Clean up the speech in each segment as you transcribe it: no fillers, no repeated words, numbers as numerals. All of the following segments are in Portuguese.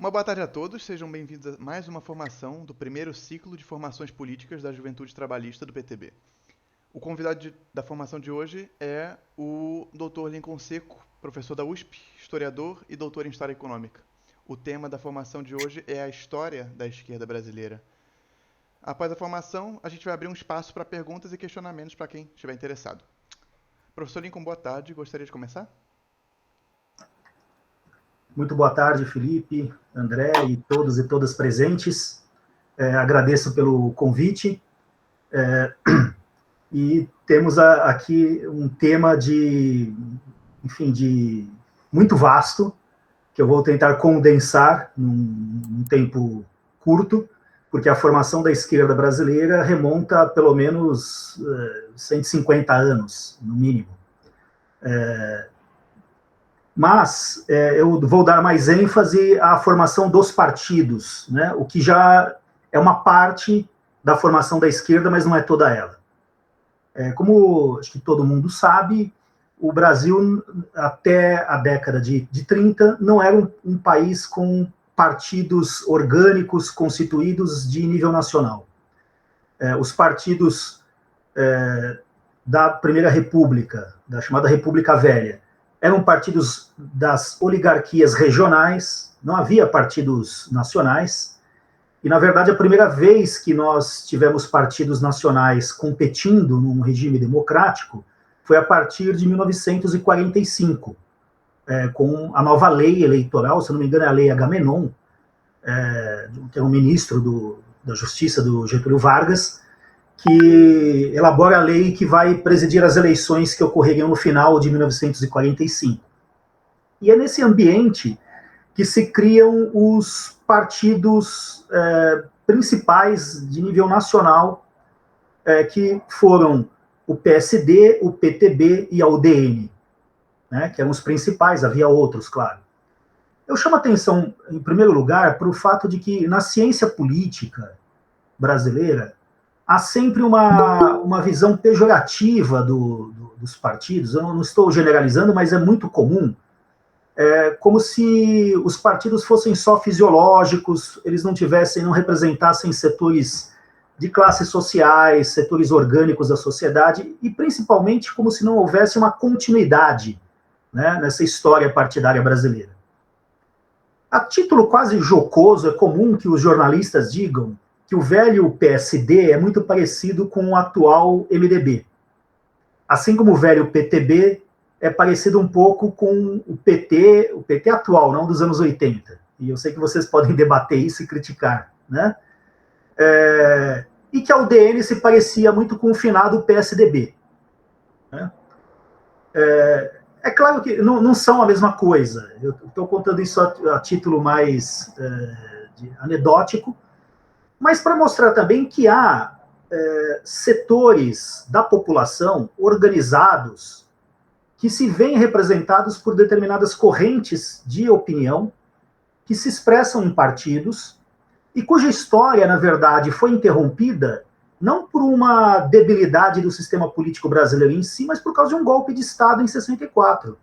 Uma boa tarde a todos, sejam bem-vindos a mais uma formação do primeiro ciclo de formações políticas da Juventude Trabalhista do PTB. O convidado da formação de hoje é o Dr. Lincoln Seco, professor da USP, historiador e doutor em História Econômica. O tema da formação de hoje é a história da esquerda brasileira. Após a formação, a gente vai abrir um espaço para perguntas e questionamentos para quem estiver interessado. Professor Lincoln, boa tarde. Gostaria de começar? Muito boa tarde, Felipe, André e todos e todas presentes. Agradeço pelo convite. E temos aqui um tema de muito vasto, que eu vou tentar condensar num tempo curto, porque a formação da esquerda brasileira remonta a pelo menos 150 anos, no mínimo. Mas eu vou dar mais ênfase à formação dos partidos, né? O que já é uma parte da formação da esquerda, mas não é toda ela. Como acho que todo mundo sabe, o Brasil, até a década de 30, não era um país com partidos orgânicos constituídos de nível nacional. Os partidos da Primeira República, da chamada República Velha, eram partidos das oligarquias regionais, não havia partidos nacionais, e, na verdade, a primeira vez que nós tivemos partidos nacionais competindo num regime democrático foi a partir de 1945, com a nova lei eleitoral, se não me engano é a Lei Agamenon, que é um ministro da Justiça do Getúlio Vargas, que elabora a lei que vai presidir as eleições que ocorreriam no final de 1945. E é nesse ambiente que se criam os partidos principais de nível nacional, que foram o PSD, o PTB e a UDN, né, que eram os principais, havia outros, claro. Eu chamo a atenção, em primeiro lugar, para o fato de que na ciência política brasileira há sempre uma visão pejorativa dos partidos. Eu não estou generalizando, mas é muito comum, como se os partidos fossem só fisiológicos, eles não representassem setores de classes sociais, setores orgânicos da sociedade, e principalmente como se não houvesse uma continuidade, né, nessa história partidária brasileira. A título quase jocoso, é comum que os jornalistas digam que o velho PSD é muito parecido com o atual MDB. Assim como o velho PTB é parecido um pouco com o PT atual, não dos anos 80. E eu sei que vocês podem debater isso e criticar, né? E que a UDN se parecia muito com o finado PSDB. Né? É claro que não são a mesma coisa. Eu estou contando isso a título mais anedótico, mas para mostrar também que há setores da população organizados que se veem representados por determinadas correntes de opinião que se expressam em partidos e cuja história, na verdade, foi interrompida não por uma debilidade do sistema político brasileiro em si, mas por causa de um golpe de Estado em 64.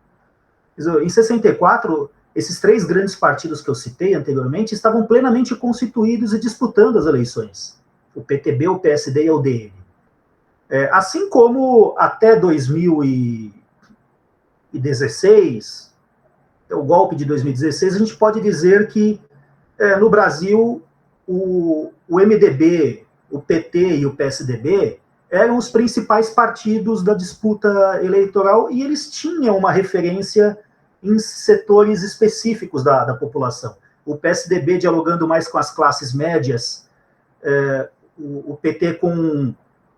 Em 64, esses três grandes partidos que eu citei anteriormente estavam plenamente constituídos e disputando as eleições. O PTB, o PSD e a UDN. Assim como até 2016, o golpe de 2016, a gente pode dizer que no Brasil o MDB, o PT e o PSDB eram os principais partidos da disputa eleitoral e eles tinham uma referência em setores específicos da população. O PSDB dialogando mais com as classes médias, o PT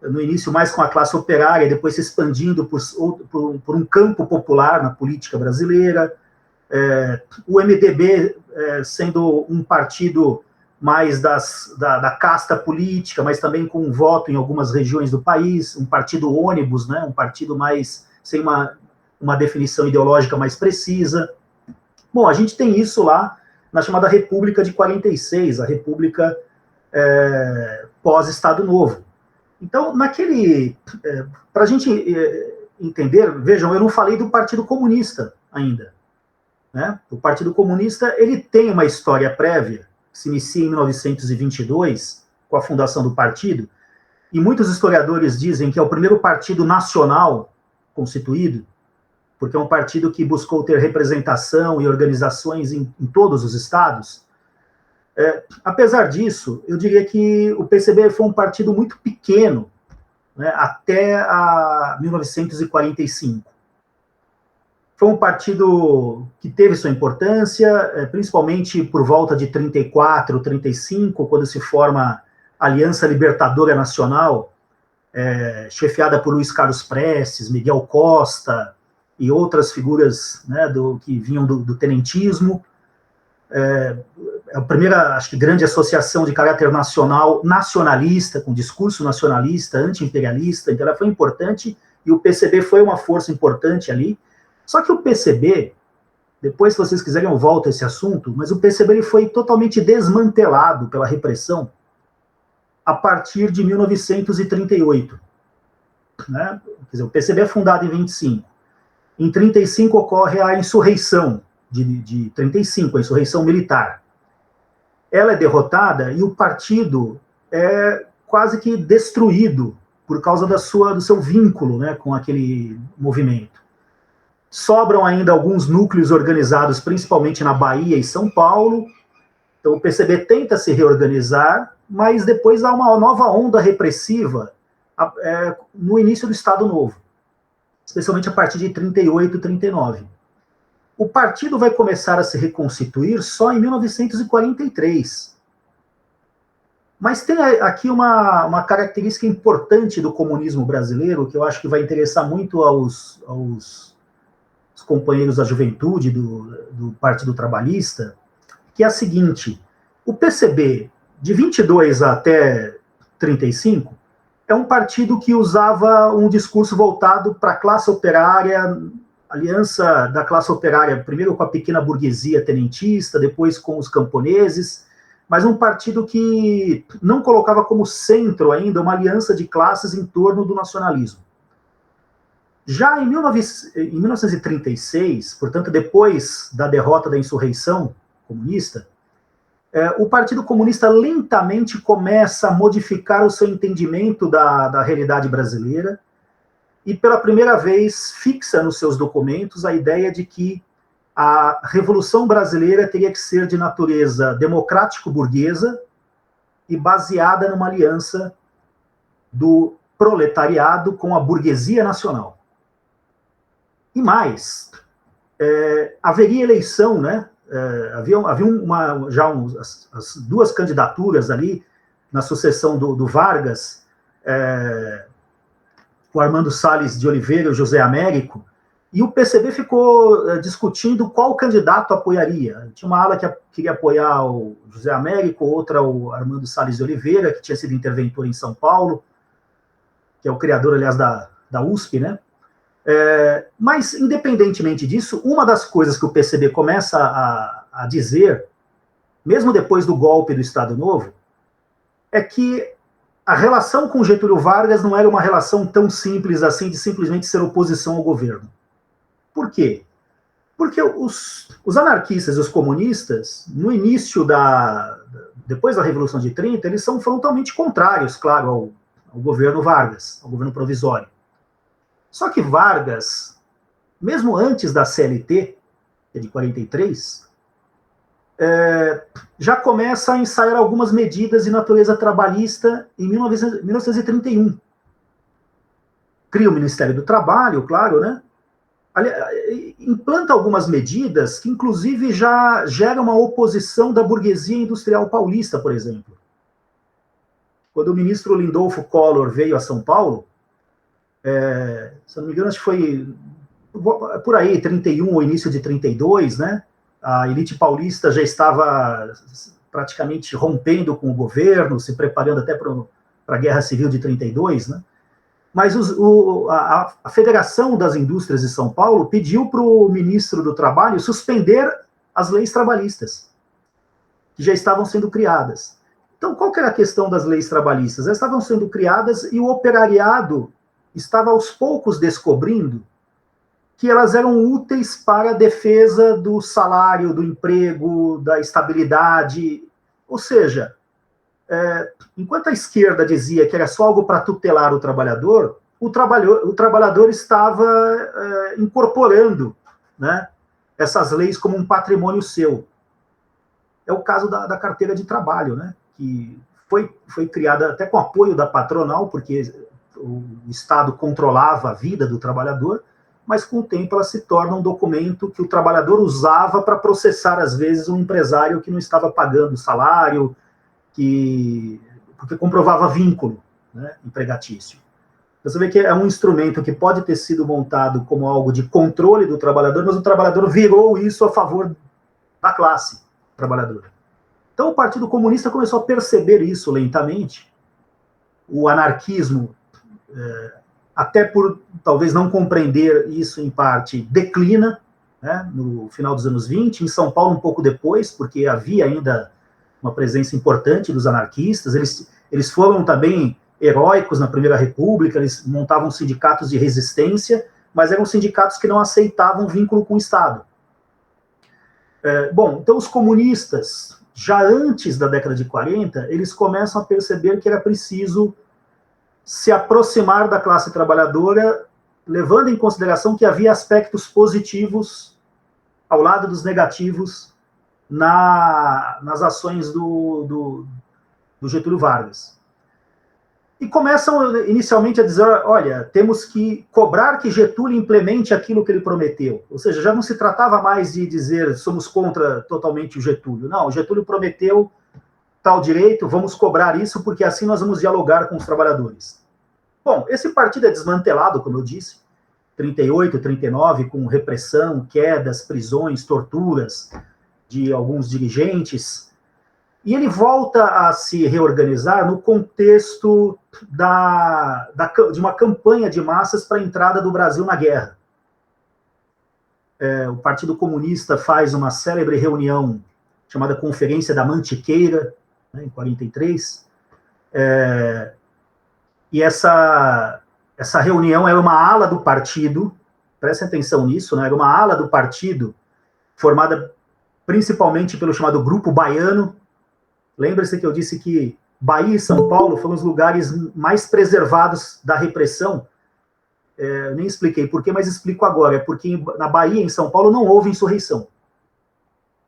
no início mais com a classe operária, depois se expandindo por um campo popular na política brasileira, o MDB sendo um partido mais da casta política, mas também com um voto em algumas regiões do país, um partido ônibus, né, um partido mais sem uma definição ideológica mais precisa. Bom, a gente tem isso lá na chamada República de 46, a República pós-Estado Novo. Então, para a gente entender, vejam, eu não falei do Partido Comunista ainda. né? O Partido Comunista ele tem uma história prévia, que se inicia em 1922, com a fundação do partido, e muitos historiadores dizem que é o primeiro partido nacional constituído, porque é um partido que buscou ter representação e organizações em todos os estados. Apesar disso, eu diria que o PCB foi um partido muito pequeno, né, até 1945. Foi um partido que teve sua importância, principalmente por volta de 34, 35, quando se forma a Aliança Libertadora Nacional, chefiada por Luiz Carlos Prestes, Miguel Costa e outras figuras, né, que vinham do tenentismo. A primeira, acho que, grande associação de caráter nacionalista, com discurso nacionalista, anti-imperialista, então ela foi importante, e o PCB foi uma força importante ali. Só que o PCB, depois, se vocês quiserem, eu volto a esse assunto, mas o PCB ele foi totalmente desmantelado pela repressão a partir de 1938. Né? Quer dizer, o PCB é fundado em 25. Em 35 ocorre a insurreição de 35, a insurreição militar. Ela é derrotada e o partido é quase que destruído por causa do seu vínculo, né, com aquele movimento. Sobram ainda alguns núcleos organizados, principalmente na Bahia e São Paulo. Então o PCB tenta se reorganizar, mas depois há uma nova onda repressiva no início do Estado Novo, especialmente a partir de 38, 39. O partido vai começar a se reconstituir só em 1943. Mas tem aqui uma característica importante do comunismo brasileiro, que eu acho que vai interessar muito aos companheiros da juventude do Partido Trabalhista, que é a seguinte: o PCB, de 22 até 35, é um partido que usava um discurso voltado para a classe operária, aliança da classe operária, primeiro com a pequena burguesia tenentista, depois com os camponeses, mas um partido que não colocava como centro ainda uma aliança de classes em torno do nacionalismo. Já em 1936, portanto, depois da derrota da insurreição comunista, o Partido Comunista lentamente começa a modificar o seu entendimento da realidade brasileira e, pela primeira vez, fixa nos seus documentos a ideia de que a Revolução Brasileira teria que ser de natureza democrático-burguesa e baseada numa aliança do proletariado com a burguesia nacional. E mais, haveria eleição, né? Havia as duas candidaturas ali na sucessão do Vargas, o Armando Salles de Oliveira e o José Américo, e o PCB ficou discutindo qual candidato apoiaria. Tinha uma ala que queria apoiar o José Américo, outra o Armando Salles de Oliveira, que tinha sido interventor em São Paulo, que é o criador, aliás, da USP, né? Mas, independentemente disso, uma das coisas que o PCB começa a dizer, mesmo depois do golpe do Estado Novo, é que a relação com Getúlio Vargas não era uma relação tão simples assim de simplesmente ser oposição ao governo. Por quê? Porque os anarquistas e os comunistas, no início depois da Revolução de 30, eles são frontalmente contrários, claro, ao governo Vargas, ao governo provisório. Só que Vargas, mesmo antes da CLT, que é de 43, já começa a ensaiar algumas medidas de natureza trabalhista em 1931. Cria o Ministério do Trabalho, claro, né? Implanta algumas medidas que, inclusive, já geram uma oposição da burguesia industrial paulista, por exemplo. Quando o ministro Lindolfo Collor veio a São Paulo, se não me engano, acho que foi por aí, 31 ou início de 32, né? A elite paulista já estava praticamente rompendo com o governo, se preparando até para a Guerra Civil de 32, né? Mas a Federação das Indústrias de São Paulo pediu para o ministro do Trabalho suspender as leis trabalhistas, que já estavam sendo criadas. Então, qual que era a questão das leis trabalhistas? Elas estavam sendo criadas e o operariado estava aos poucos descobrindo que elas eram úteis para a defesa do salário, do emprego, da estabilidade. Ou seja, enquanto a esquerda dizia que era só algo para tutelar o trabalhador estava incorporando, né, essas leis como um patrimônio seu. É o caso da carteira de trabalho, né, que foi criada até com apoio da patronal, porque o Estado controlava a vida do trabalhador, mas com o tempo ela se torna um documento que o trabalhador usava para processar, às vezes, um empresário que não estava pagando salário, porque comprovava vínculo, né, empregatício. Você vê que é um instrumento que pode ter sido montado como algo de controle do trabalhador, mas o trabalhador virou isso a favor da classe trabalhadora. Então o Partido Comunista começou a perceber isso lentamente. O anarquismo, até por talvez não compreender isso em parte, declina, né, no final dos anos 20, em São Paulo um pouco depois, porque havia ainda uma presença importante dos anarquistas. Eles foram também heróicos na Primeira República, eles montavam sindicatos de resistência, mas eram sindicatos que não aceitavam vínculo com o Estado. Bom, então os comunistas, já antes da década de 40, eles começam a perceber que era preciso se aproximar da classe trabalhadora, levando em consideração que havia aspectos positivos ao lado dos negativos nas ações do Getúlio Vargas. E começam inicialmente a dizer, olha, temos que cobrar que Getúlio implemente aquilo que ele prometeu. Ou seja, já não se tratava mais de dizer somos contra totalmente o Getúlio. Não, o Getúlio prometeu tal direito, vamos cobrar isso, porque assim nós vamos dialogar com os trabalhadores. Bom, esse partido é desmantelado, como eu disse, 38, 39, com repressão, quedas, prisões, torturas de alguns dirigentes, e ele volta a se reorganizar no contexto de uma campanha de massas para a entrada do Brasil na guerra. O Partido Comunista faz uma célebre reunião chamada Conferência da Mantiqueira, né, em 43, e essa reunião era uma ala do partido, prestem atenção nisso, né, era uma ala do partido formada principalmente pelo chamado Grupo Baiano. Lembra-se que eu disse que Bahia e São Paulo foram os lugares mais preservados da repressão? Eu nem expliquei por quê, mas explico agora. É porque na Bahia e em São Paulo não houve insurreição.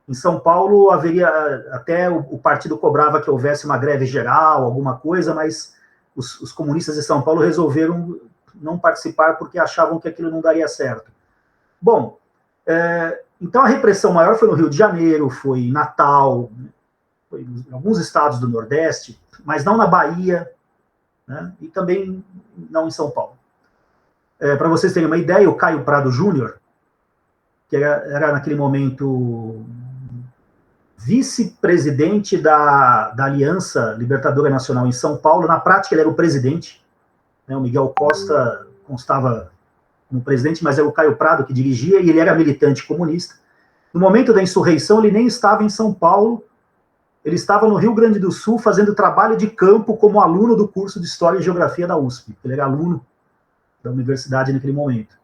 Em São Paulo haveria, até o partido cobrava que houvesse uma greve geral, alguma coisa, mas os comunistas de São Paulo resolveram não participar porque achavam que aquilo não daria certo. Bom, então a repressão maior foi no Rio de Janeiro, foi em Natal, foi em alguns estados do Nordeste, mas não na Bahia, né, e também não em São Paulo. Para vocês terem uma ideia, o Caio Prado Júnior, que era naquele momento vice-presidente da Aliança Libertadora Nacional em São Paulo, na prática ele era o presidente, né, o Miguel Costa constava como presidente, mas era o Caio Prado que dirigia, e ele era militante comunista. No momento da insurreição, ele nem estava em São Paulo, ele estava no Rio Grande do Sul fazendo trabalho de campo como aluno do curso de História e Geografia da USP. Ele era aluno da universidade naquele momento.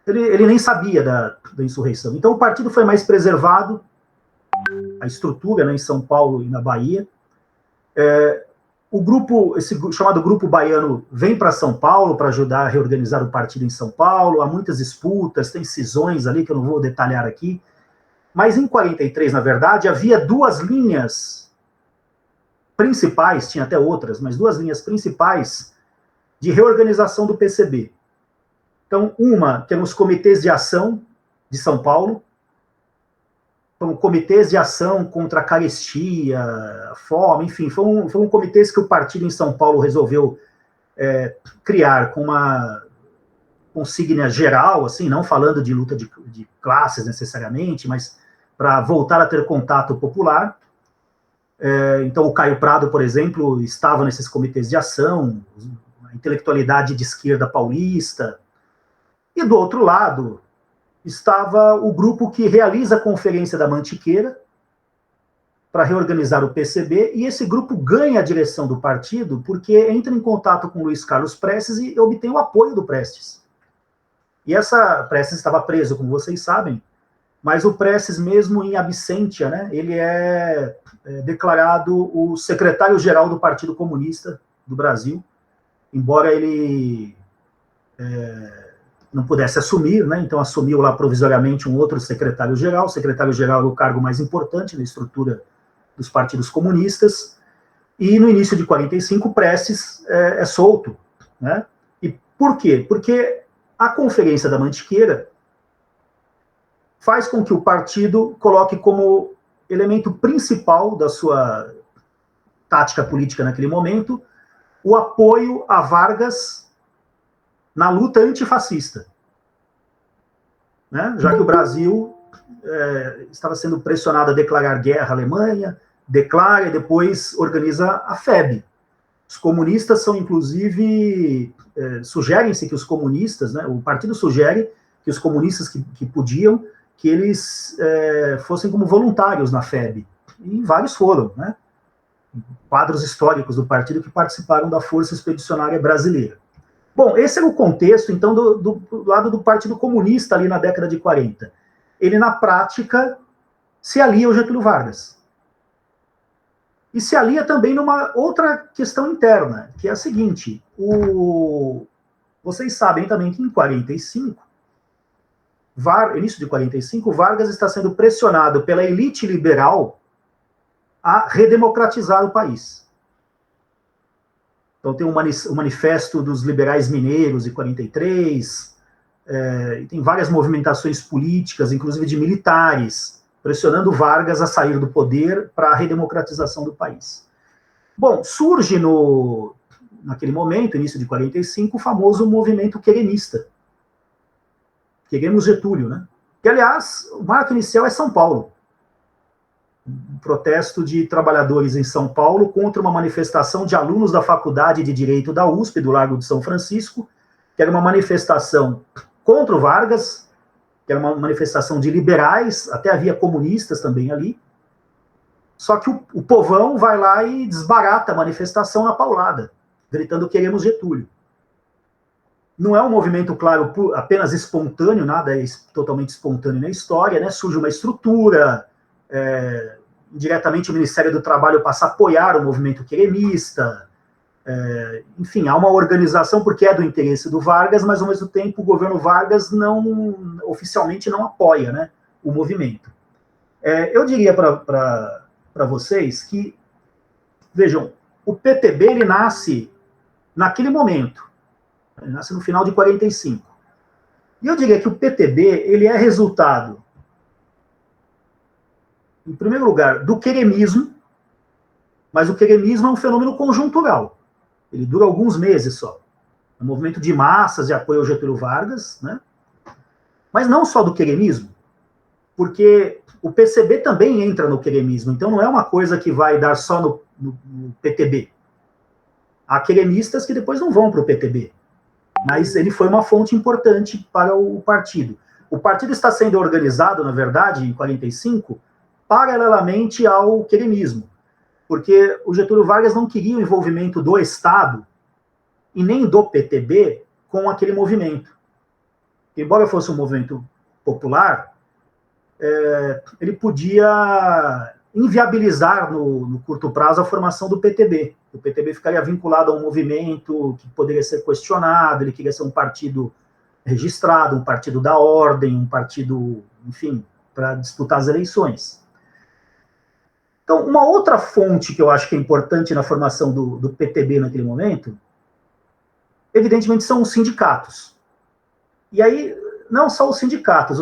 Ele nem sabia da insurreição. Então o partido foi mais preservado, a estrutura, né, em São Paulo e na Bahia. O grupo, esse chamado Grupo Baiano, vem para São Paulo para ajudar a reorganizar o partido em São Paulo. Há muitas disputas, tem cisões ali que eu não vou detalhar aqui. Mas em 43, na verdade, havia duas linhas principais, tinha até outras, mas duas linhas principais de reorganização do PCB. Então, uma, que eram os comitês de ação de São Paulo, então, comitês de ação contra a carestia, a fome, enfim, foram comitês que o partido em São Paulo resolveu criar com uma consigna geral, assim, não falando de luta de classes necessariamente, mas para voltar a ter contato popular. Então, o Caio Prado, por exemplo, estava nesses comitês de ação, a intelectualidade de esquerda paulista, e do outro lado estava o grupo que realiza a Conferência da Mantiqueira para reorganizar o PCB, e esse grupo ganha a direção do partido porque entra em contato com Luiz Carlos Prestes e obtém o apoio do Prestes. E essa Prestes estava preso, como vocês sabem, mas o Prestes, mesmo em absentia, né, ele é declarado o secretário-geral do Partido Comunista do Brasil, embora ele não pudesse assumir, né, então assumiu lá provisoriamente um outro secretário-geral. O secretário-geral é o cargo mais importante na estrutura dos partidos comunistas, e no início de 45, Prestes é solto, né? E por quê? Porque a Conferência da Mantiqueira faz com que o partido coloque como elemento principal da sua tática política naquele momento o apoio a Vargas na luta antifascista, né? Já que o Brasil estava sendo pressionado a declarar guerra à Alemanha, declara e depois organiza a FEB. Os comunistas são, inclusive, sugerem-se que os comunistas, né, o partido sugere que os comunistas que podiam, que eles fossem como voluntários na FEB. E vários foram, né? Quadros históricos do partido que participaram da Força Expedicionária Brasileira. Bom, esse era o contexto, então, do lado do Partido Comunista ali na década de 40. Ele, na prática, se alia ao Getúlio Vargas. E se alia também numa outra questão interna, que é a seguinte: vocês sabem também que em 45, início de 45, Vargas está sendo pressionado pela elite liberal a redemocratizar o país. Então tem o Manifesto dos Liberais Mineiros, de 43, tem várias movimentações políticas, inclusive de militares, pressionando Vargas a sair do poder para a redemocratização do país. Bom, surge naquele momento, início de 45, o famoso movimento querenista. Queremos Getúlio, né? Que, aliás, o marco inicial é São Paulo. Um protesto de trabalhadores em São Paulo contra uma manifestação de alunos da Faculdade de Direito da USP, do Largo de São Francisco, que era uma manifestação contra o Vargas, que era uma manifestação de liberais, até havia comunistas também ali. Só que o povão vai lá e desbarata a manifestação na paulada, gritando queremos Getúlio. Não é um movimento, claro, apenas espontâneo, nada é totalmente espontâneo na história, né? Surge uma estrutura, diretamente o Ministério do Trabalho passa a apoiar o movimento querenista, enfim, há uma organização porque é do interesse do Vargas, mas ao mesmo tempo o governo Vargas oficialmente não apoia, né, o movimento. Eu diria para vocês que, vejam, o PTB ele nasce naquele momento, ele nasce no final de 45. E eu diria que o PTB ele é resultado, em primeiro lugar, do queremismo, mas o queremismo é um fenômeno conjuntural. Ele dura alguns meses só. É um movimento de massas de apoio ao Getúlio Vargas, né? Mas não só do queremismo, porque o PCB também entra no queremismo, então não é uma coisa que vai dar só no PTB. Há queremistas que depois não vão para o PTB, mas ele foi uma fonte importante para o partido. O partido está sendo organizado, na verdade, em 45, paralelamente ao queremismo, porque o Getúlio Vargas não queria o envolvimento do Estado e nem do PTB com aquele movimento. Embora fosse um movimento popular, ele podia inviabilizar no curto prazo a formação do PTB. O PTB ficaria vinculado a um movimento que poderia ser questionado, ele queria ser um partido registrado, um partido da ordem, um partido, enfim, para disputar as eleições. Então, uma outra fonte que eu acho que é importante na formação do PTB naquele momento, evidentemente, são os sindicatos. E aí, não só os sindicatos,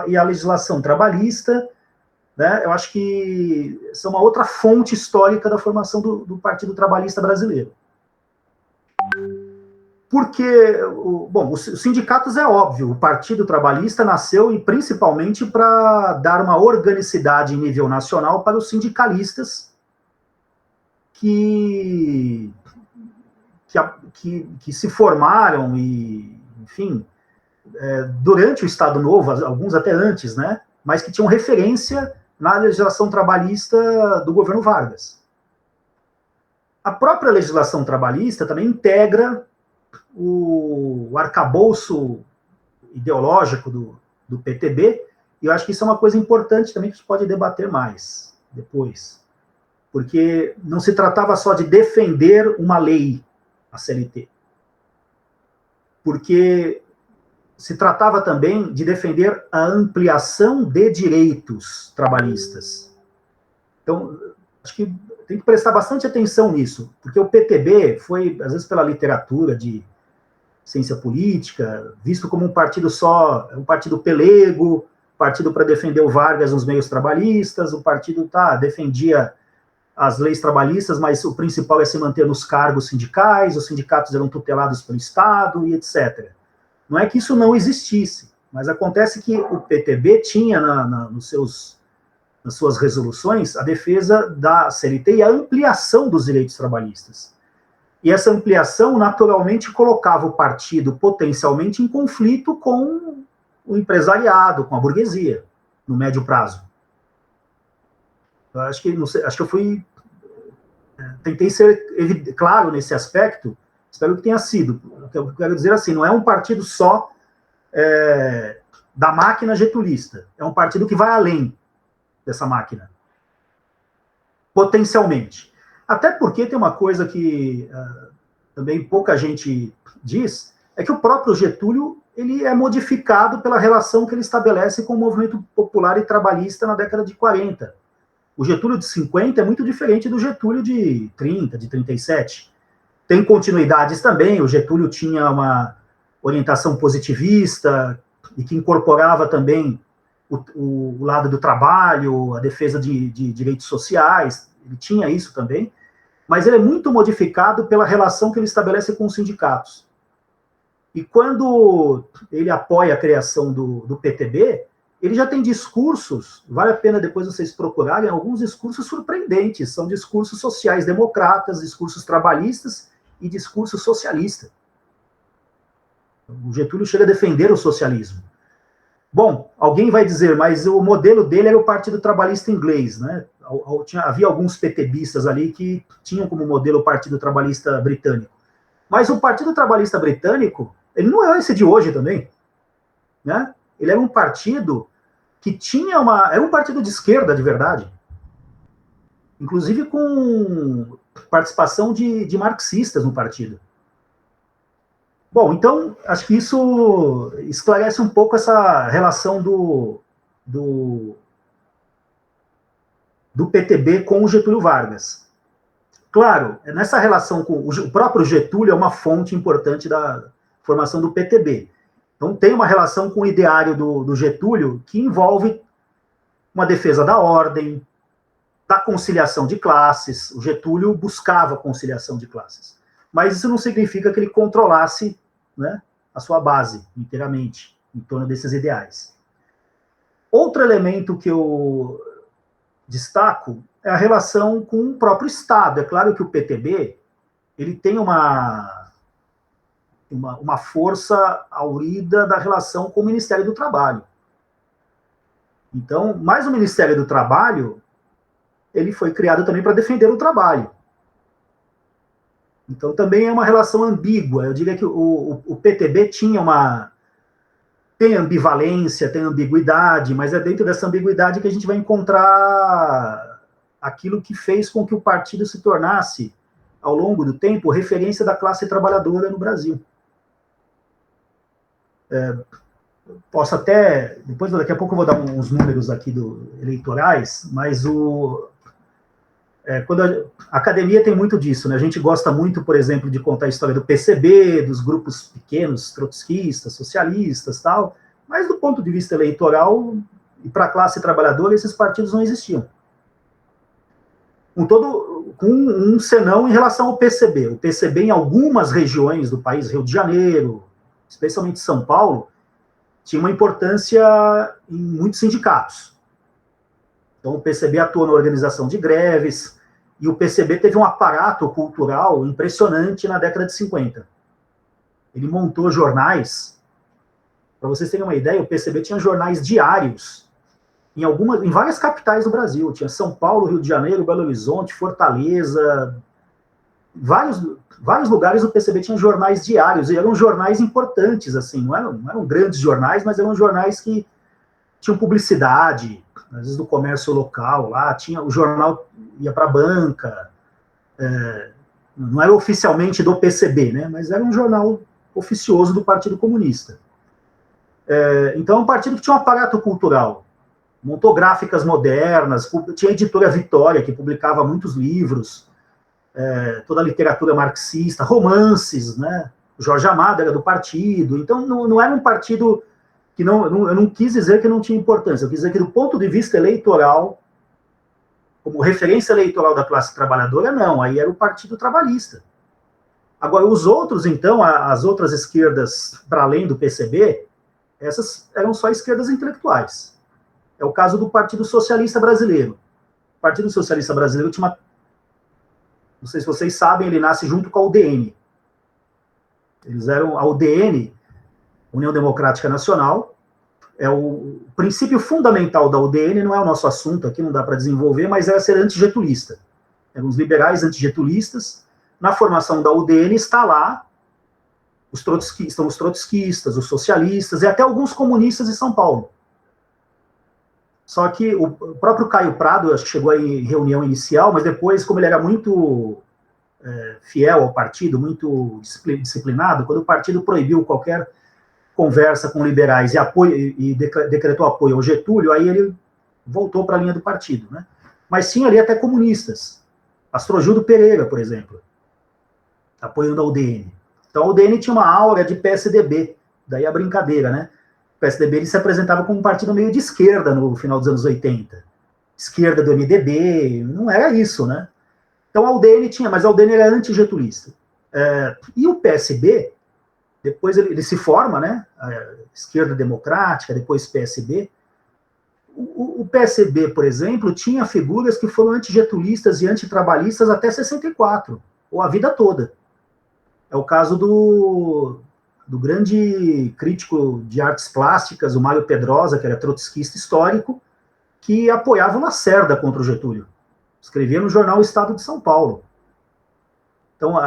e a legislação trabalhista, né, eu acho que são uma outra fonte histórica da formação do Partido Trabalhista Brasileiro. Porque, os sindicatos é óbvio, o Partido Trabalhista nasceu principalmente para dar uma organicidade em nível nacional para os sindicalistas que se formaram e, enfim, durante o Estado Novo, alguns até antes, né, mas que tinham referência na legislação trabalhista do governo Vargas. A própria legislação trabalhista também integra o arcabouço ideológico do PTB, e eu acho que isso é uma coisa importante também que a gente pode debater mais depois, porque não se tratava só de defender uma lei, a CLT, porque se tratava também de defender a ampliação de direitos trabalhistas. Então, acho que tem que prestar bastante atenção nisso, porque o PTB foi, às vezes, pela literatura de ciência política, visto como um partido só, um partido pelego, partido para defender o Vargas nos meios trabalhistas, o partido defendia as leis trabalhistas, mas o principal é se manter nos cargos sindicais, os sindicatos eram tutelados pelo Estado e etc. Não é que isso não existisse, mas acontece que o PTB tinha nas suas resoluções a defesa da CLT e a ampliação dos direitos trabalhistas. E essa ampliação, naturalmente, colocava o partido potencialmente em conflito com o empresariado, com a burguesia, no médio prazo. Eu acho que, acho que eu fui... Tentei ser claro nesse aspecto, espero que tenha sido. O que eu quero dizer assim, não é um partido só da máquina getulista, é um partido que vai além dessa máquina, potencialmente. Até porque tem uma coisa que também pouca gente diz, é que o próprio Getúlio ele é modificado pela relação que ele estabelece com o movimento popular e trabalhista na década de 40. O Getúlio de 50 é muito diferente do Getúlio de 30, de 37. Tem continuidades também, o Getúlio tinha uma orientação positivista e que incorporava também o lado do trabalho, a defesa de direitos sociais, ele tinha isso também, mas ele é muito modificado pela relação que ele estabelece com os sindicatos. E quando ele apoia a criação do PTB, ele já tem discursos, vale a pena depois vocês procurarem, alguns discursos surpreendentes, são discursos sociais democratas, discursos trabalhistas e discurso socialista. O Getúlio chega a defender o socialismo. Bom, alguém vai dizer, mas o modelo dele era o Partido Trabalhista Inglês, né? Havia alguns PTBistas ali que tinham como modelo o Partido Trabalhista Britânico. Mas o Partido Trabalhista Britânico, ele não é esse de hoje também, né? Ele era um partido que tinha era um partido de esquerda, de verdade. Inclusive com participação de marxistas no partido. Bom, então, acho que isso esclarece um pouco essa relação do PTB com o Getúlio Vargas. Claro, nessa relação com o próprio Getúlio é uma fonte importante da formação do PTB. Então, tem uma relação com o ideário do Getúlio que envolve uma defesa da ordem, da conciliação de classes. O Getúlio buscava conciliação de classes. Mas isso não significa que ele controlasse, né, a sua base inteiramente em torno desses ideais. Outro elemento que eu destaco é a relação com o próprio Estado. É claro que o PTB ele tem uma força aurida da relação com o Ministério do Trabalho. Então, mas o Ministério do Trabalho ele foi criado também para defender o trabalho. Então, também é uma relação ambígua. Eu diria que o PTB tem ambivalência, tem ambiguidade, mas é dentro dessa ambiguidade que a gente vai encontrar aquilo que fez com que o partido se tornasse, ao longo do tempo, referência da classe trabalhadora no Brasil. Posso até, daqui a pouco eu vou dar uns números aqui eleitorais, mas quando a academia tem muito disso, né? A gente gosta muito, por exemplo, de contar a história do PCB, dos grupos pequenos, trotskistas, socialistas, tal, mas do ponto de vista eleitoral e para a classe trabalhadora, esses partidos não existiam. Com um senão em relação ao PCB. O PCB, em algumas regiões do país, Rio de Janeiro, especialmente São Paulo, tinha uma importância em muitos sindicatos. Então, o PCB atuou na organização de greves, e o PCB teve um aparato cultural impressionante na década de 50. Ele montou jornais, para vocês terem uma ideia, o PCB tinha jornais diários em várias capitais do Brasil. Tinha São Paulo, Rio de Janeiro, Belo Horizonte, Fortaleza, vários lugares o PCB tinha jornais diários, e eram jornais importantes, assim, não eram grandes jornais, mas eram jornais que tinham publicidade, às vezes do comércio local, lá tinha, o jornal ia para a banca, não era oficialmente do PCB, né, mas era um jornal oficioso do Partido Comunista. Então, é um partido que tinha um aparato cultural, montou gráficas modernas, tinha a editora Vitória, que publicava muitos livros, toda a literatura marxista, romances, né? Jorge Amado era do partido, então não era um partido que eu não quis dizer que não tinha importância, eu quis dizer que do ponto de vista eleitoral, como referência eleitoral da classe trabalhadora, não, aí era o Partido Trabalhista. Agora, os outros, então, as outras esquerdas, para além do PCB, essas eram só esquerdas intelectuais. É o caso do Partido Socialista Brasileiro. O Partido Socialista Brasileiro tinha uma... Não sei se vocês sabem, ele nasce junto com a UDN. Eles eram a UDN, União Democrática Nacional. O princípio fundamental da UDN, não é o nosso assunto aqui, não dá para desenvolver, mas era ser antigetulista. Eram os liberais antigetulistas. Na formação da UDN está lá estão os trotskistas, os socialistas e até alguns comunistas de São Paulo. Só que o próprio Caio Prado, acho que chegou em reunião inicial, mas depois, como ele era muito fiel ao partido, muito disciplinado, quando o partido proibiu qualquer conversa com liberais e decretou apoio ao Getúlio, aí ele voltou para a linha do partido, né? Mas tinha ali até comunistas. Astrogildo Pereira, por exemplo, apoiando a UDN. Então a UDN tinha uma aura de PSDB, daí a brincadeira, né? O PSDB ele se apresentava como um partido meio de esquerda no final dos anos 80. Esquerda do MDB, não era isso, né? Então a UDN tinha, mas a UDN era antigetulista. E o PSB, depois ele se forma, né? A esquerda democrática, depois PSB. O PSB, por exemplo, tinha figuras que foram antigetulistas e antitrabalhistas até 64, ou a vida toda. É o caso do grande crítico de artes plásticas, o Mário Pedrosa, que era trotskista histórico, que apoiava o Lacerda contra o Getúlio. Escrevia no jornal Estado de São Paulo. Então,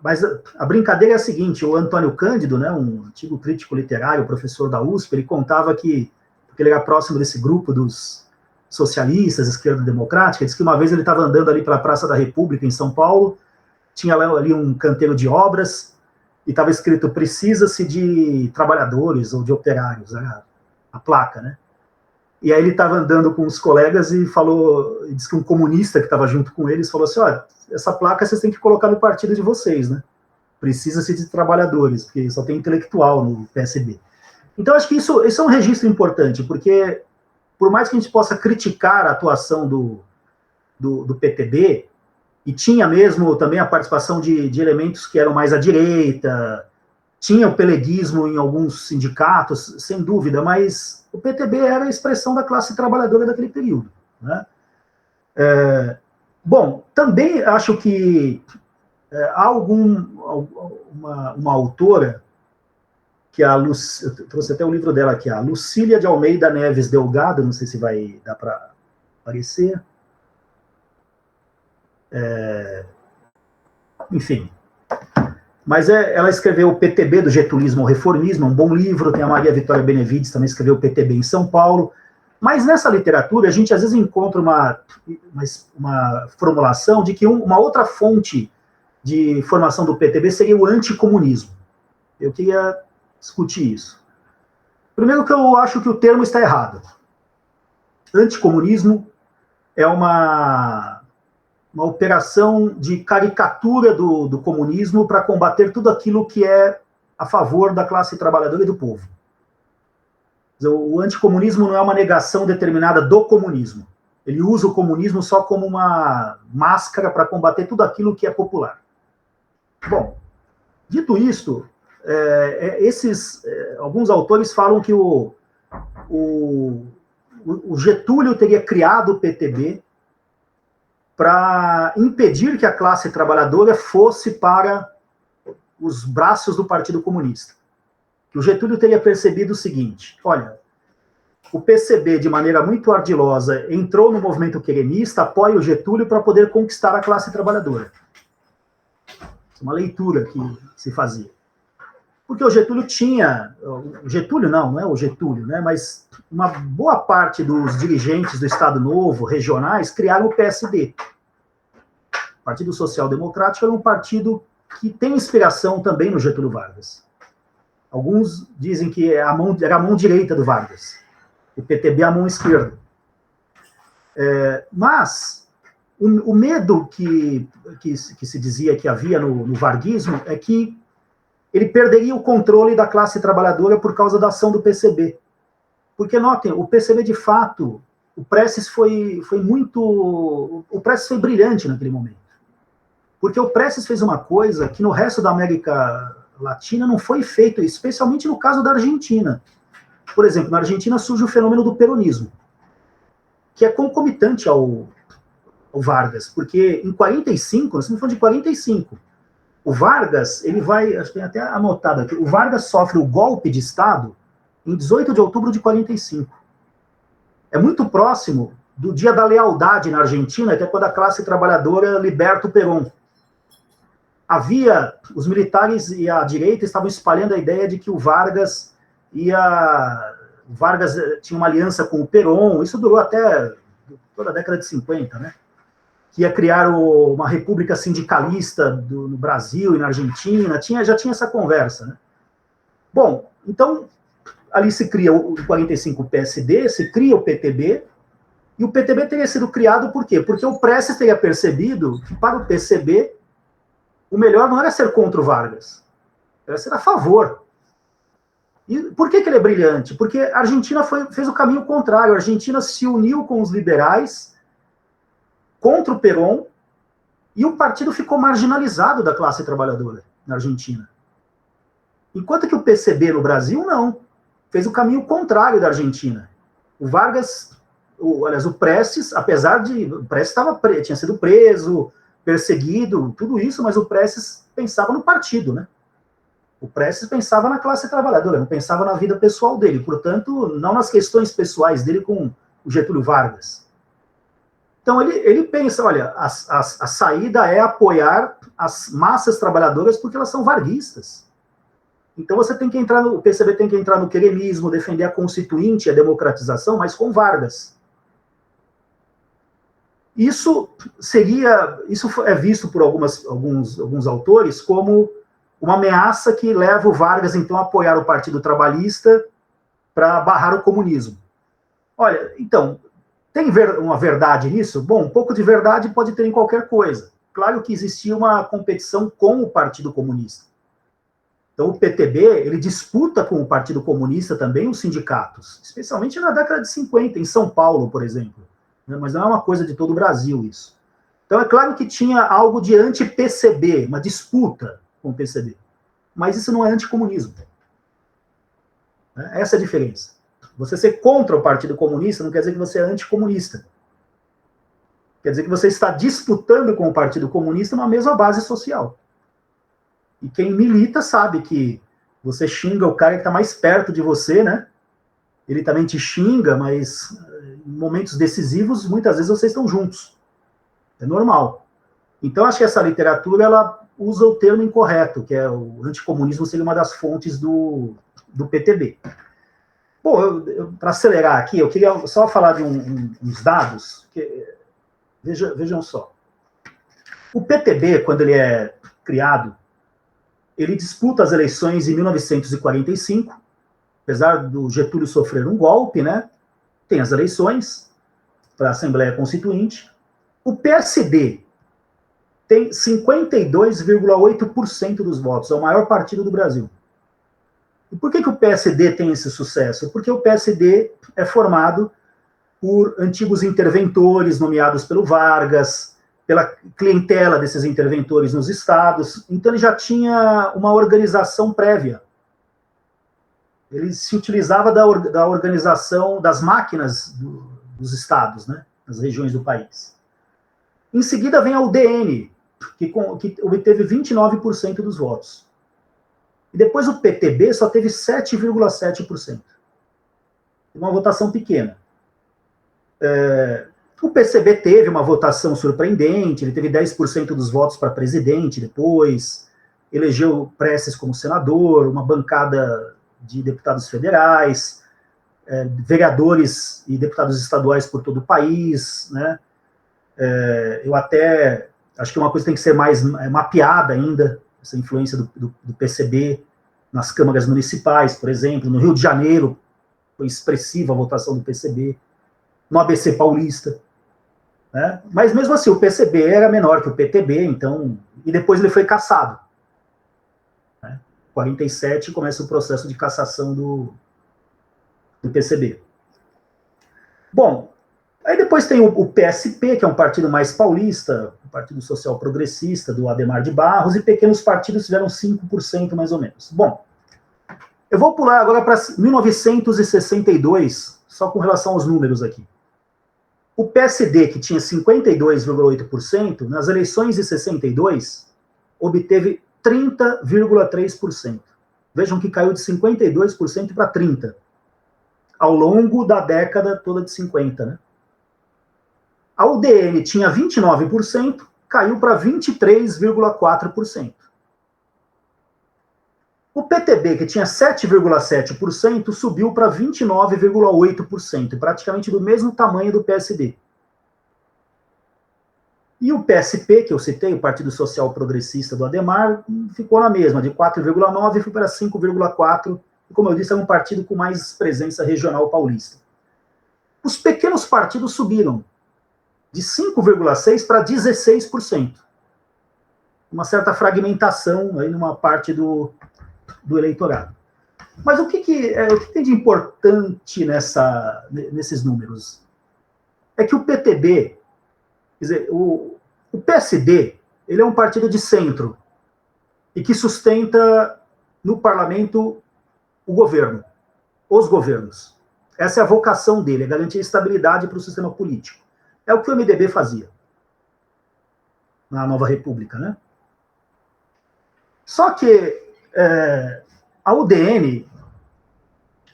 mas a brincadeira é a seguinte, o Antônio Cândido, né, um antigo crítico literário, professor da USP, ele contava que, porque ele era próximo desse grupo dos socialistas, esquerda democrática, disse que uma vez ele estava andando ali pela Praça da República, em São Paulo, tinha ali um canteiro de obras, e estava escrito, precisa-se de trabalhadores ou de operários, né, a placa, né? E aí ele estava andando com os colegas e disse que um comunista que estava junto com eles falou assim, olha, essa placa vocês têm que colocar no partido de vocês, né? Precisa-se de trabalhadores, porque só tem intelectual no PSB. Então, acho que isso é um registro importante, porque por mais que a gente possa criticar a atuação do PTB, e tinha mesmo também a participação de elementos que eram mais à direita, tinha o peleguismo em alguns sindicatos, sem dúvida, mas o PTB era a expressão da classe trabalhadora daquele período, né? Bom, também acho que há uma autora, que eu trouxe até o livro dela aqui, a Lucília de Almeida Neves Delgado, não sei se vai dar para aparecer. Enfim. Mas ela escreveu o PTB do Getulismo ao Reformismo, um bom livro, tem a Maria Vitória Benevides, também escreveu o PTB em São Paulo. Mas nessa literatura, a gente às vezes encontra uma formulação de que uma outra fonte de formação do PTB seria o anticomunismo. Eu queria discutir isso. Primeiro que eu acho que o termo está errado. Anticomunismo é uma operação de caricatura do comunismo para combater tudo aquilo que é a favor da classe trabalhadora e do povo. O anticomunismo não é uma negação determinada do comunismo. Ele usa o comunismo só como uma máscara para combater tudo aquilo que é popular. Bom, dito isto, alguns autores falam que o Getúlio teria criado o PTB para impedir que a classe trabalhadora fosse para os braços do Partido Comunista. Que o Getúlio teria percebido o seguinte, olha, o PCB, de maneira muito ardilosa, entrou no movimento querenista, apoia o Getúlio para poder conquistar a classe trabalhadora. uma leitura que se fazia. Porque o Getúlio tinha, o Getúlio não é o Getúlio, né, mas uma boa parte dos dirigentes do Estado Novo, regionais, criaram o PSD. O Partido Social Democrático era um partido que tem inspiração também no Getúlio Vargas. Alguns dizem que era a mão direita do Vargas, o PTB a mão esquerda. Mas o medo que se dizia que havia no varguismo é que ele perderia o controle da classe trabalhadora por causa da ação do PCB. Porque, notem, o PCB, de fato, o Prestes foi brilhante naquele momento. Porque o Prestes fez uma coisa que no resto da América Latina não foi feito, especialmente no caso da Argentina. Por exemplo, na Argentina surge o fenômeno do peronismo, que é concomitante ao Vargas, porque em 45, nós estamos falando de 45, o Vargas, ele vai, acho que tem até anotado aqui, o Vargas sofre o golpe de Estado em 18 de outubro de 45. É muito próximo do Dia da Lealdade na Argentina, que é quando a classe trabalhadora liberta o Perón. Os militares e a direita estavam espalhando a ideia de que o Vargas tinha uma aliança com o Perón, isso durou até toda a década de 50, né? Que ia criar uma república sindicalista no Brasil e na Argentina, já tinha essa conversa, né? Bom, então, ali se cria o 45 PSD, se cria o PTB, e o PTB teria sido criado por quê? Porque o Prestes teria percebido que para o PCB, o melhor não era ser contra o Vargas, era ser a favor. E por que ele é brilhante? Porque a Argentina fez o caminho contrário, a Argentina se uniu com os liberais, contra o Perón, e o partido ficou marginalizado da classe trabalhadora na Argentina. Enquanto que o PCB no Brasil, não. Fez o caminho contrário da Argentina. O Vargas, o Prestes, apesar de... O Prestes tinha sido preso, perseguido, tudo isso, mas o Prestes pensava no partido, né? O Prestes pensava na classe trabalhadora, não pensava na vida pessoal dele, portanto, não nas questões pessoais dele com o Getúlio Vargas. Então, ele pensa, olha, a saída é apoiar as massas trabalhadoras porque elas são varguistas. Então, o PCB tem que entrar no queremismo, defender a Constituinte, a democratização, mas com Vargas. Isso é visto por alguns autores como uma ameaça que leva o Vargas, então, a apoiar o Partido Trabalhista para barrar o comunismo. Olha, então... Tem uma verdade nisso? Bom, um pouco de verdade pode ter em qualquer coisa. Claro que existia uma competição com o Partido Comunista. Então, o PTB, ele disputa com o Partido Comunista também os sindicatos, especialmente na década de 50, em São Paulo, por exemplo. Mas não é uma coisa de todo o Brasil, isso. Então, é claro que tinha algo de anti-PCB, uma disputa com o PCB. Mas isso não é anticomunismo. Essa é a diferença. Você ser contra o Partido Comunista não quer dizer que você é anticomunista. Quer dizer que você está disputando com o Partido Comunista uma mesma base social. E quem milita sabe que você xinga o cara que está mais perto de você, né? Ele também te xinga, mas em momentos decisivos, muitas vezes vocês estão juntos. É normal. Então, acho que essa literatura, ela usa o termo incorreto, que é o anticomunismo seria uma das fontes do PTB. Bom, para acelerar aqui, eu queria só falar de uns dados. Vejam só. O PTB, quando ele é criado, ele disputa as eleições em 1945, apesar do Getúlio sofrer um golpe, né? Tem as eleições para a Assembleia Constituinte. O PSD tem 52,8% dos votos, é o maior partido do Brasil. E por que o PSD tem esse sucesso? Porque o PSD é formado por antigos interventores nomeados pelo Vargas, pela clientela desses interventores nos estados. Então, ele já tinha uma organização prévia. Ele se utilizava da organização das máquinas dos estados, né, das regiões do país. Em seguida, vem a UDN, que obteve 29% dos votos. E depois o PTB só teve 7,7%. Uma votação pequena. O PCB teve uma votação surpreendente, ele teve 10% dos votos para presidente depois. elegeu Prestes como senador, uma bancada de deputados federais, vereadores e deputados estaduais por todo o país, né? Eu até acho que uma coisa tem que ser mais mapeada ainda, essa influência do PCB nas câmaras municipais, por exemplo. No Rio de Janeiro, foi expressiva a votação do PCB. No ABC Paulista. Né? Mas mesmo assim, o PCB era menor que o PTB, então, e depois ele foi cassado. Né? Em 47 começa o processo de cassação do PCB. Bom, aí depois tem o PSP, que é um partido mais paulista, o Partido Social Progressista, do Adhemar de Barros, e pequenos partidos tiveram 5% mais ou menos. Bom, eu vou pular agora para 1962, só com relação aos números aqui. O PSD, que tinha 52,8%, nas eleições de 62, obteve 30,3%. Vejam que caiu de 52% para 30%, ao longo da década toda de 50, né? A UDN tinha 29%, caiu para 23,4%. O PTB, que tinha 7,7%, subiu para 29,8%, praticamente do mesmo tamanho do PSD. E o PSP, que eu citei, o Partido Social Progressista do Adhemar, ficou na mesma, de 4,9% foi para 5,4%, e como eu disse, é um partido com mais presença regional paulista. Os pequenos partidos subiram de 5,6% para 16%. Uma certa fragmentação aí numa parte do eleitorado. Mas o que tem de importante nesses números? É que o PTB, quer dizer, o PSD, ele é um partido de centro e que sustenta no parlamento o governo, os governos. Essa é a vocação dele, é garantir estabilidade para o sistema político. É o que o MDB fazia na Nova República, né? Só que a UDN,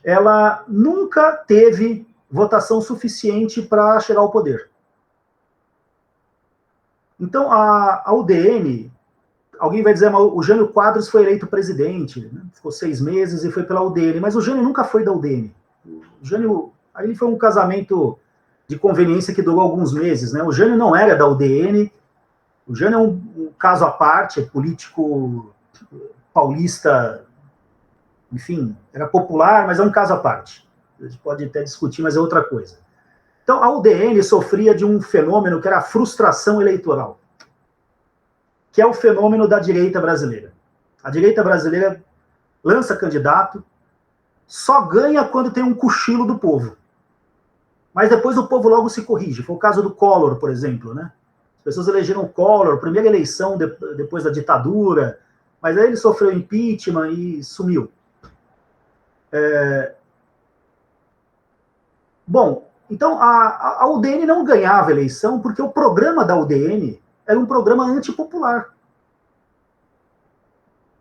ela nunca teve votação suficiente para chegar ao poder. Então, a UDN, alguém vai dizer, mas o Jânio Quadros foi eleito presidente, né? Ficou 6 meses e foi pela UDN, mas o Jânio nunca foi da UDN. O Jânio, aí foi um casamento de conveniência que durou alguns meses, né? O Jânio não era da UDN, o Jânio é um caso à parte, é político paulista, enfim, era popular, mas é um caso à parte. A gente pode até discutir, mas é outra coisa. Então, a UDN sofria de um fenômeno que era a frustração eleitoral, que é o fenômeno da direita brasileira. A direita brasileira lança candidato, só ganha quando tem um cochilo do povo. Mas depois o povo logo se corrige. Foi o caso do Collor, por exemplo, né? As pessoas elegeram o Collor, primeira eleição depois da ditadura, mas aí ele sofreu impeachment e sumiu. Bom, então a UDN não ganhava a eleição porque o programa da UDN era um programa antipopular.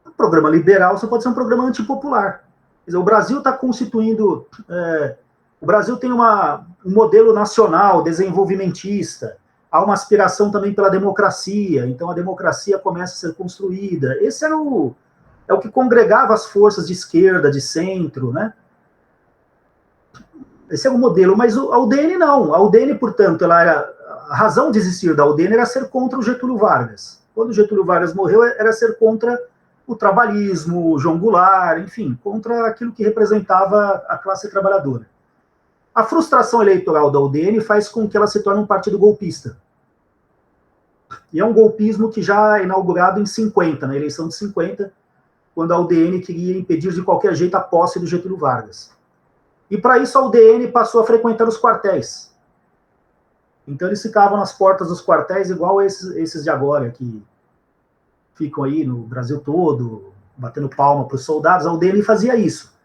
Um programa liberal só pode ser um programa antipopular. Quer dizer, o Brasil está constituindo... o Brasil tem um modelo nacional desenvolvimentista, há uma aspiração também pela democracia, então a democracia começa a ser construída. Esse era o que congregava as forças de esquerda, de centro, né? Esse é o modelo, mas a UDN não. A UDN, portanto, a razão de existir da UDN era ser contra o Getúlio Vargas. Quando o Getúlio Vargas morreu, era ser contra o trabalhismo, o João Goulart, enfim, contra aquilo que representava a classe trabalhadora. A frustração eleitoral da UDN faz com que ela se torne um partido golpista. E é um golpismo que já é inaugurado em 50, na eleição de 50, quando a UDN queria impedir de qualquer jeito a posse do Getúlio Vargas. E para isso a UDN passou a frequentar os quartéis. Então eles ficavam nas portas dos quartéis, igual esses de agora, que ficam aí no Brasil todo, batendo palma para os soldados. A UDN fazia isso.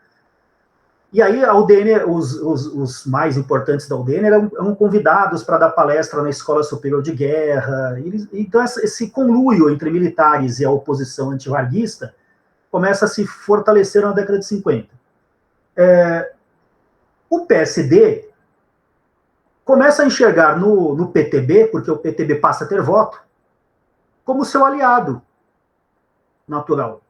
E aí a UDN, os mais importantes da UDN eram convidados para dar palestra na Escola Superior de Guerra. Então esse conluio entre militares e a oposição antivarguista começa a se fortalecer na década de 50. O PSD começa a enxergar no PTB, porque o PTB passa a ter voto, como seu aliado. natural.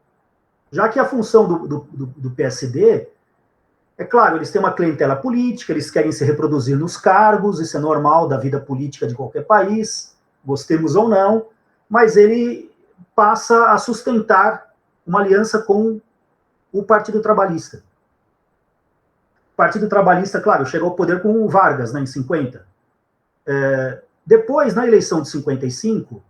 Já que a função do PSD, é claro, eles têm uma clientela política, eles querem se reproduzir nos cargos, isso é normal da vida política de qualquer país, gostemos ou não, mas ele passa a sustentar uma aliança com o Partido Trabalhista. O Partido Trabalhista, claro, chegou ao poder com o Vargas, né, em 50. Depois, na eleição de 55,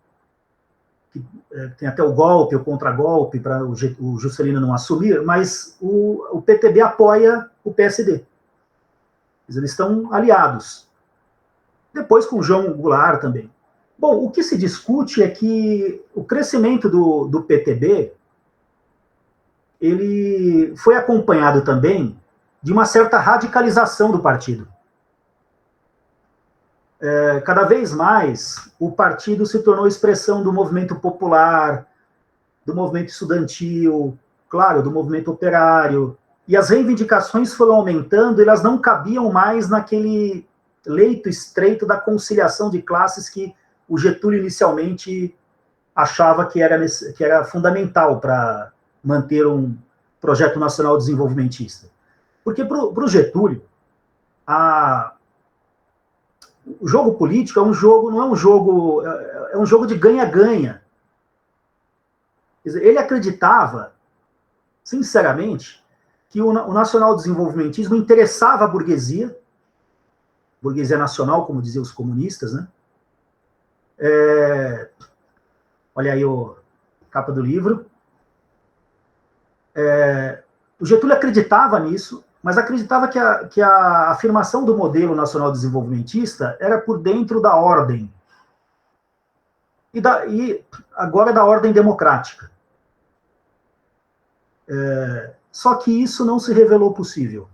tem até o golpe, o contragolpe, para o Juscelino não assumir, mas o PTB apoia o PSD. Eles estão aliados. Depois com o João Goulart também. Bom, o que se discute é que o crescimento do PTB ele foi acompanhado também de uma certa radicalização do partido. Cada vez mais, o partido se tornou expressão do movimento popular, do movimento estudantil, claro, do movimento operário, e as reivindicações foram aumentando, elas não cabiam mais naquele leito estreito da conciliação de classes que o Getúlio inicialmente achava que era fundamental para manter um projeto nacional desenvolvimentista. Porque para o Getúlio, o jogo político não é um jogo, é um jogo de ganha-ganha. Ele acreditava, sinceramente, que o nacional-desenvolvimentismo interessava a burguesia nacional, como diziam os comunistas, né? Olha aí a capa do livro. O Getúlio acreditava nisso, mas acreditava que a afirmação do modelo nacional desenvolvimentista era por dentro da ordem. E agora da ordem democrática. Só que isso não se revelou possível.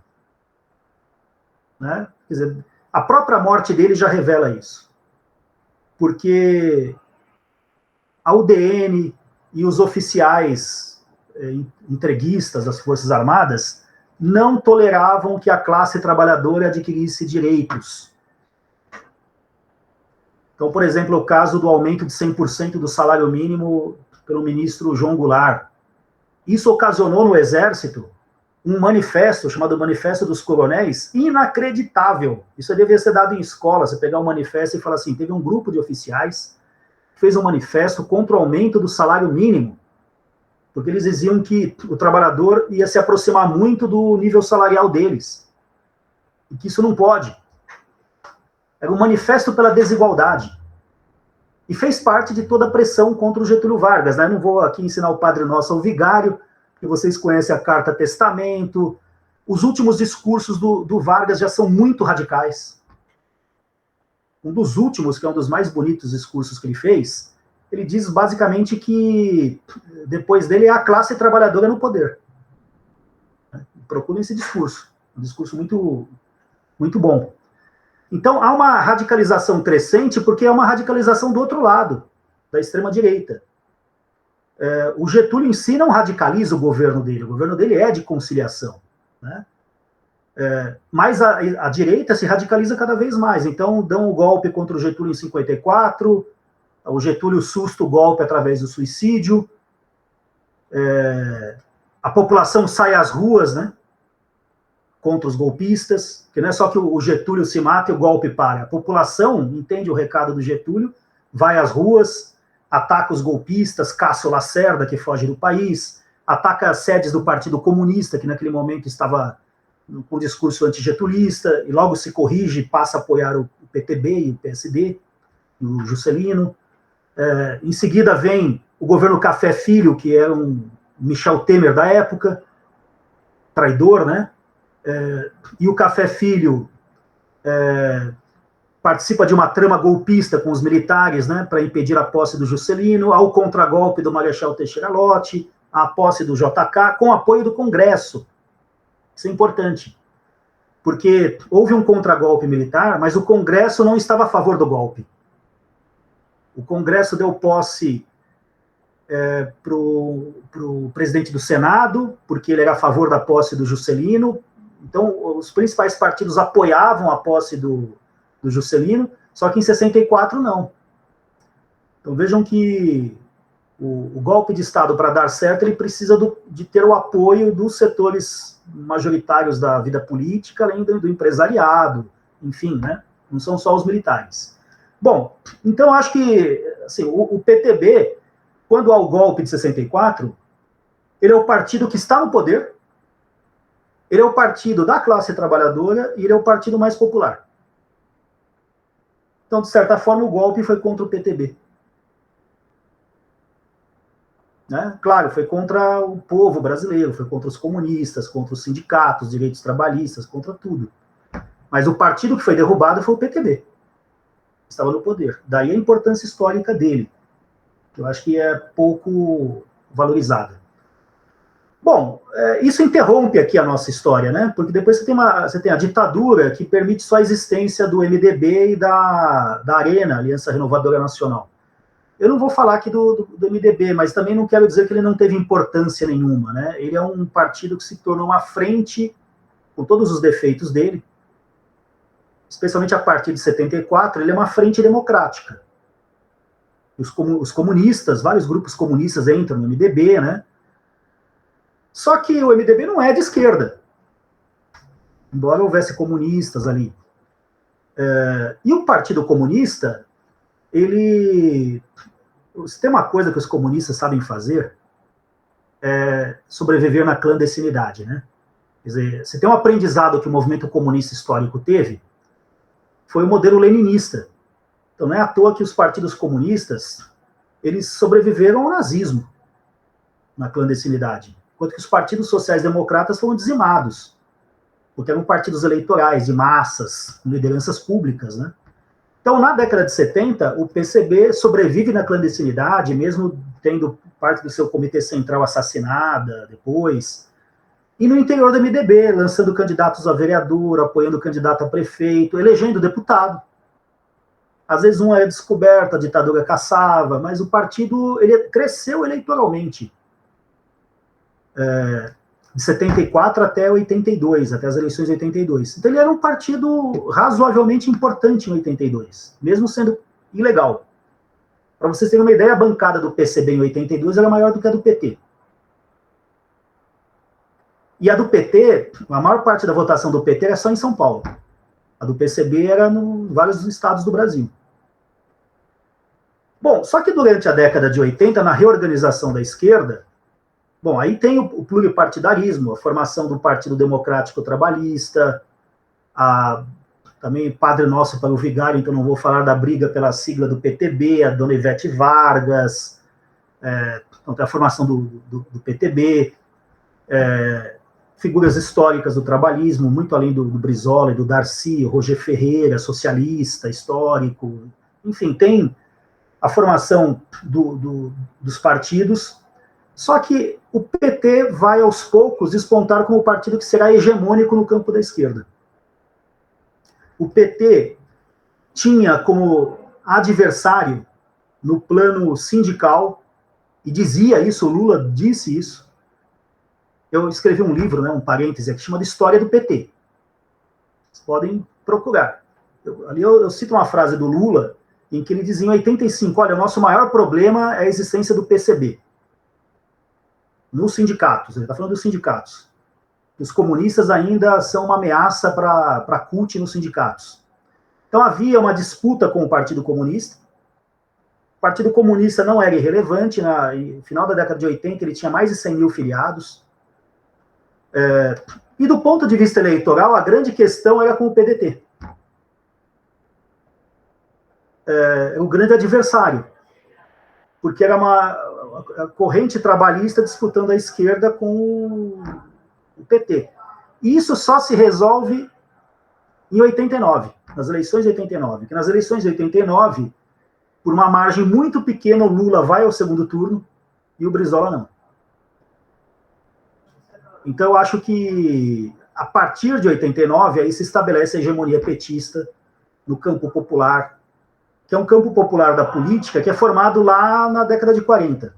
Né? Quer dizer, a própria morte dele já revela isso. Porque a UDN e os oficiais entreguistas das Forças Armadas não toleravam que a classe trabalhadora adquirisse direitos. Então, por exemplo, o caso do aumento de 100% do salário mínimo pelo ministro João Goulart. Isso ocasionou no Exército um manifesto, chamado Manifesto dos Coronéis, inacreditável. Isso devia ser dado em escola, você pegar um manifesto e falar assim, teve um grupo de oficiais que fez um manifesto contra o aumento do salário mínimo, porque eles diziam que o trabalhador ia se aproximar muito do nível salarial deles, e que isso não pode. Era um manifesto pela desigualdade. E fez parte de toda a pressão contra o Getúlio Vargas. Né? Eu não vou aqui ensinar o Padre Nosso ao Vigário, que vocês conhecem a Carta Testamento. Os últimos discursos do Vargas já são muito radicais. Um dos últimos, que é um dos mais bonitos discursos que ele fez, ele diz basicamente que depois dele é a classe trabalhadora no poder. Procurem esse discurso. Um discurso muito, muito bom. Então, há uma radicalização crescente, porque é uma radicalização do outro lado, da extrema-direita. O Getúlio em si não radicaliza o governo dele é de conciliação. Né? Mas a direita se radicaliza cada vez mais. Então, dão o golpe contra o Getúlio em 54, o Getúlio susta o golpe através do suicídio, a população sai às ruas, né? Contra os golpistas, que não é só que o Getúlio se mata e o golpe para. A população entende o recado do Getúlio, vai às ruas, ataca os golpistas, caça o Lacerda, que foge do país, ataca as sedes do Partido Comunista, que naquele momento estava com um discurso antigetulista, e logo se corrige e passa a apoiar o PTB e o PSD, e o Juscelino. Em seguida vem o governo Café Filho, que era um Michel Temer da época, traidor, né? E o Café Filho participa de uma trama golpista com os militares, né, para impedir a posse do Juscelino, ao contragolpe do Marechal Teixeira Lott, a posse do JK, com apoio do Congresso. Isso é importante, porque houve um contragolpe militar, mas o Congresso não estava a favor do golpe. O Congresso deu posse para o presidente do Senado, porque ele era a favor da posse do Juscelino. Então, os principais partidos apoiavam a posse do Juscelino, só que em 64 não. Então, vejam que o golpe de Estado, para dar certo, ele precisa de ter o apoio dos setores majoritários da vida política, além do empresariado, enfim, né? Não são só os militares. Bom, então acho que assim, o PTB, quando há o golpe de 64, ele é o partido que está no poder, ele é o partido da classe trabalhadora e ele é o partido mais popular. Então, de certa forma, o golpe foi contra o PTB. Né? Claro, foi contra o povo brasileiro, foi contra os comunistas, contra os sindicatos, direitos trabalhistas, contra tudo. Mas o partido que foi derrubado foi o PTB. Estava no poder. Daí a importância histórica dele, que eu acho que é pouco valorizada. Bom, isso interrompe aqui a nossa história, né? Porque depois você tem a ditadura que permite só a existência do MDB e da Arena, Aliança Renovadora Nacional. Eu não vou falar aqui do MDB, mas também não quero dizer que ele não teve importância nenhuma, né? Ele é um partido que se tornou uma frente, com todos os defeitos dele, especialmente a partir de 74, ele é uma frente democrática. Os comunistas, vários grupos comunistas entram no MDB, né? Só que o MDB não é de esquerda, embora houvesse comunistas ali. E o Partido Comunista, se tem uma coisa que os comunistas sabem fazer, é sobreviver na clandestinidade, né? Quer dizer, se tem um aprendizado que o movimento comunista histórico teve, foi o modelo leninista. Então não é à toa que os partidos comunistas, eles sobreviveram ao nazismo na clandestinidade, enquanto que os partidos sociais-democratas foram dizimados, porque eram partidos eleitorais, de massas, com lideranças públicas, né? Então, na década de 70, o PCB sobrevive na clandestinidade, mesmo tendo parte do seu comitê central assassinada depois, e no interior do MDB, lançando candidatos a vereador, apoiando candidato a prefeito, elegendo deputado. Às vezes um é descoberto, a ditadura caçava, mas o partido ele cresceu eleitoralmente. De 74 até 82, até as eleições de 82. Então ele era um partido razoavelmente importante em 82, mesmo sendo ilegal. Para vocês terem uma ideia, a bancada do PCB em 82 era maior do que a do PT. E a do PT, a maior parte da votação do PT era só em São Paulo. A do PCB era em vários estados do Brasil. Bom, só que durante a década de 80, na reorganização da esquerda, bom, aí tem o pluripartidarismo, a formação do Partido Democrático Trabalhista, também Padre Nosso para o Vigário, então não vou falar da briga pela sigla do PTB, a Dona Ivete Vargas, então tem a formação do PTB, figuras históricas do trabalhismo, muito além do Brizola e do Darcy, o Roger Ferreira, socialista, histórico, enfim, tem a formação dos partidos. Só que o PT vai, aos poucos, despontar como o partido que será hegemônico no campo da esquerda. O PT tinha como adversário, no plano sindical, e dizia isso, o Lula disse isso. Eu escrevi um livro, né, um parêntese, que chama de História do PT. Vocês podem procurar. Ali eu cito uma frase do Lula, em que ele dizia em 85, olha, o nosso maior problema é a existência do PCB. Nos sindicatos, ele está falando dos sindicatos. Os comunistas ainda são uma ameaça para a CUT nos sindicatos. Então havia uma disputa com o Partido Comunista. O Partido Comunista não era irrelevante. No final da década de 80, ele tinha mais de 100 mil filiados. E do ponto de vista eleitoral, a grande questão era com o PDT. O grande adversário. Porque era a corrente trabalhista disputando a esquerda com o PT. E isso só se resolve em 89, nas eleições de 89. Porque nas eleições de 89, por uma margem muito pequena, o Lula vai ao segundo turno e o Brizola não. Então, eu acho que, a partir de 89, aí se estabelece a hegemonia petista no campo popular, que é um campo popular da política que é formado lá na década de 40.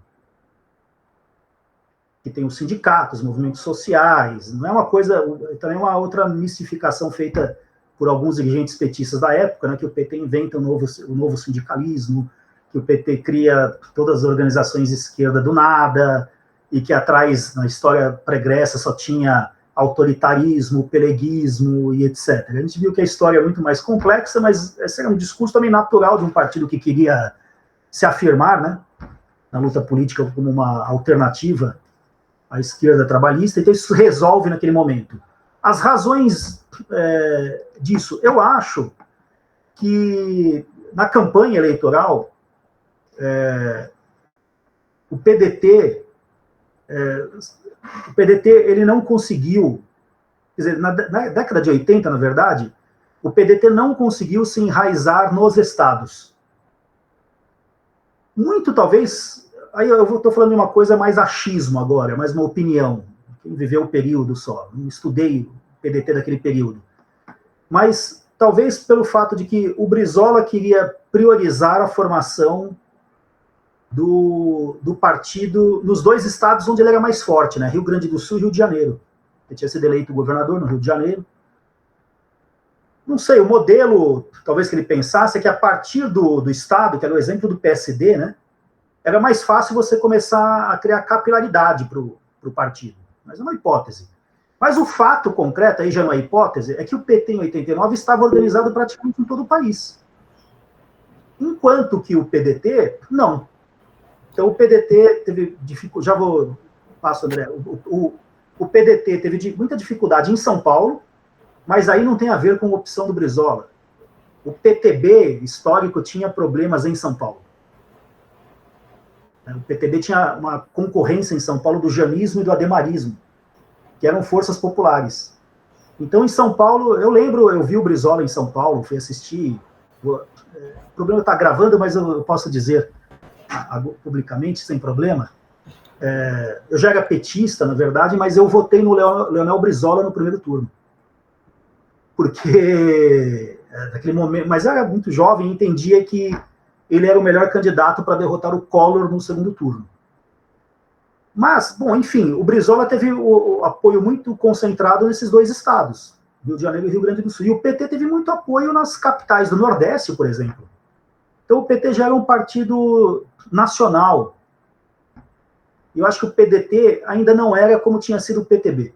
Que tem os sindicatos, movimentos sociais, não é uma coisa, também é uma outra mistificação feita por alguns dirigentes petistas da época, né, que o PT inventa o novo sindicalismo, que o PT cria todas as organizações de esquerda do nada, e que atrás, na história pregressa, só tinha autoritarismo, peleguismo e etc. A gente viu que a história é muito mais complexa, mas esse era um discurso também natural de um partido que queria se afirmar, né, na luta política como uma alternativa à esquerda trabalhista, então isso resolve naquele momento. As razões disso, eu acho que na campanha eleitoral, o PDT ele não conseguiu, quer dizer, na década de 80, na verdade, o PDT não conseguiu se enraizar nos estados. Muito, talvez, aí eu estou falando de uma coisa mais achismo agora, mais uma opinião, quem viveu o período só, não estudei o PDT daquele período. Mas, talvez pelo fato de que o Brizola queria priorizar a formação do partido nos dois estados onde ele era mais forte, né? Rio Grande do Sul e Rio de Janeiro. Ele tinha sido eleito governador no Rio de Janeiro. Não sei, o modelo, talvez que ele pensasse, é que a partir do estado, que era o exemplo do PSD, né? Era mais fácil você começar a criar capilaridade para o partido. Mas é uma hipótese. Mas o fato concreto, aí já não é hipótese, é que o PT em 89 estava organizado praticamente em todo o país. Enquanto que o PDT, não. Então, o PDT teve dificuldade. Já vou. Passo, André. O PDT teve muita dificuldade em São Paulo, mas aí não tem a ver com a opção do Brizola. O PTB histórico tinha problemas em São Paulo. O PTB tinha uma concorrência em São Paulo do janismo e do ademarismo, que eram forças populares. Então, em São Paulo, eu vi o Brizola em São Paulo, fui assistir. O problema está gravando, mas eu posso dizer publicamente, sem problema. Eu já era petista, na verdade, mas eu votei no Leonel Brizola no primeiro turno. Porque, naquele momento, mas eu era muito jovem e entendia que ele era o melhor candidato para derrotar o Collor no segundo turno. Mas, bom, enfim, o Brizola teve o apoio muito concentrado nesses dois estados, Rio de Janeiro e Rio Grande do Sul. E o PT teve muito apoio nas capitais do Nordeste, por exemplo. Então, o PT já era um partido nacional. Eu acho que o PDT ainda não era como tinha sido o PTB.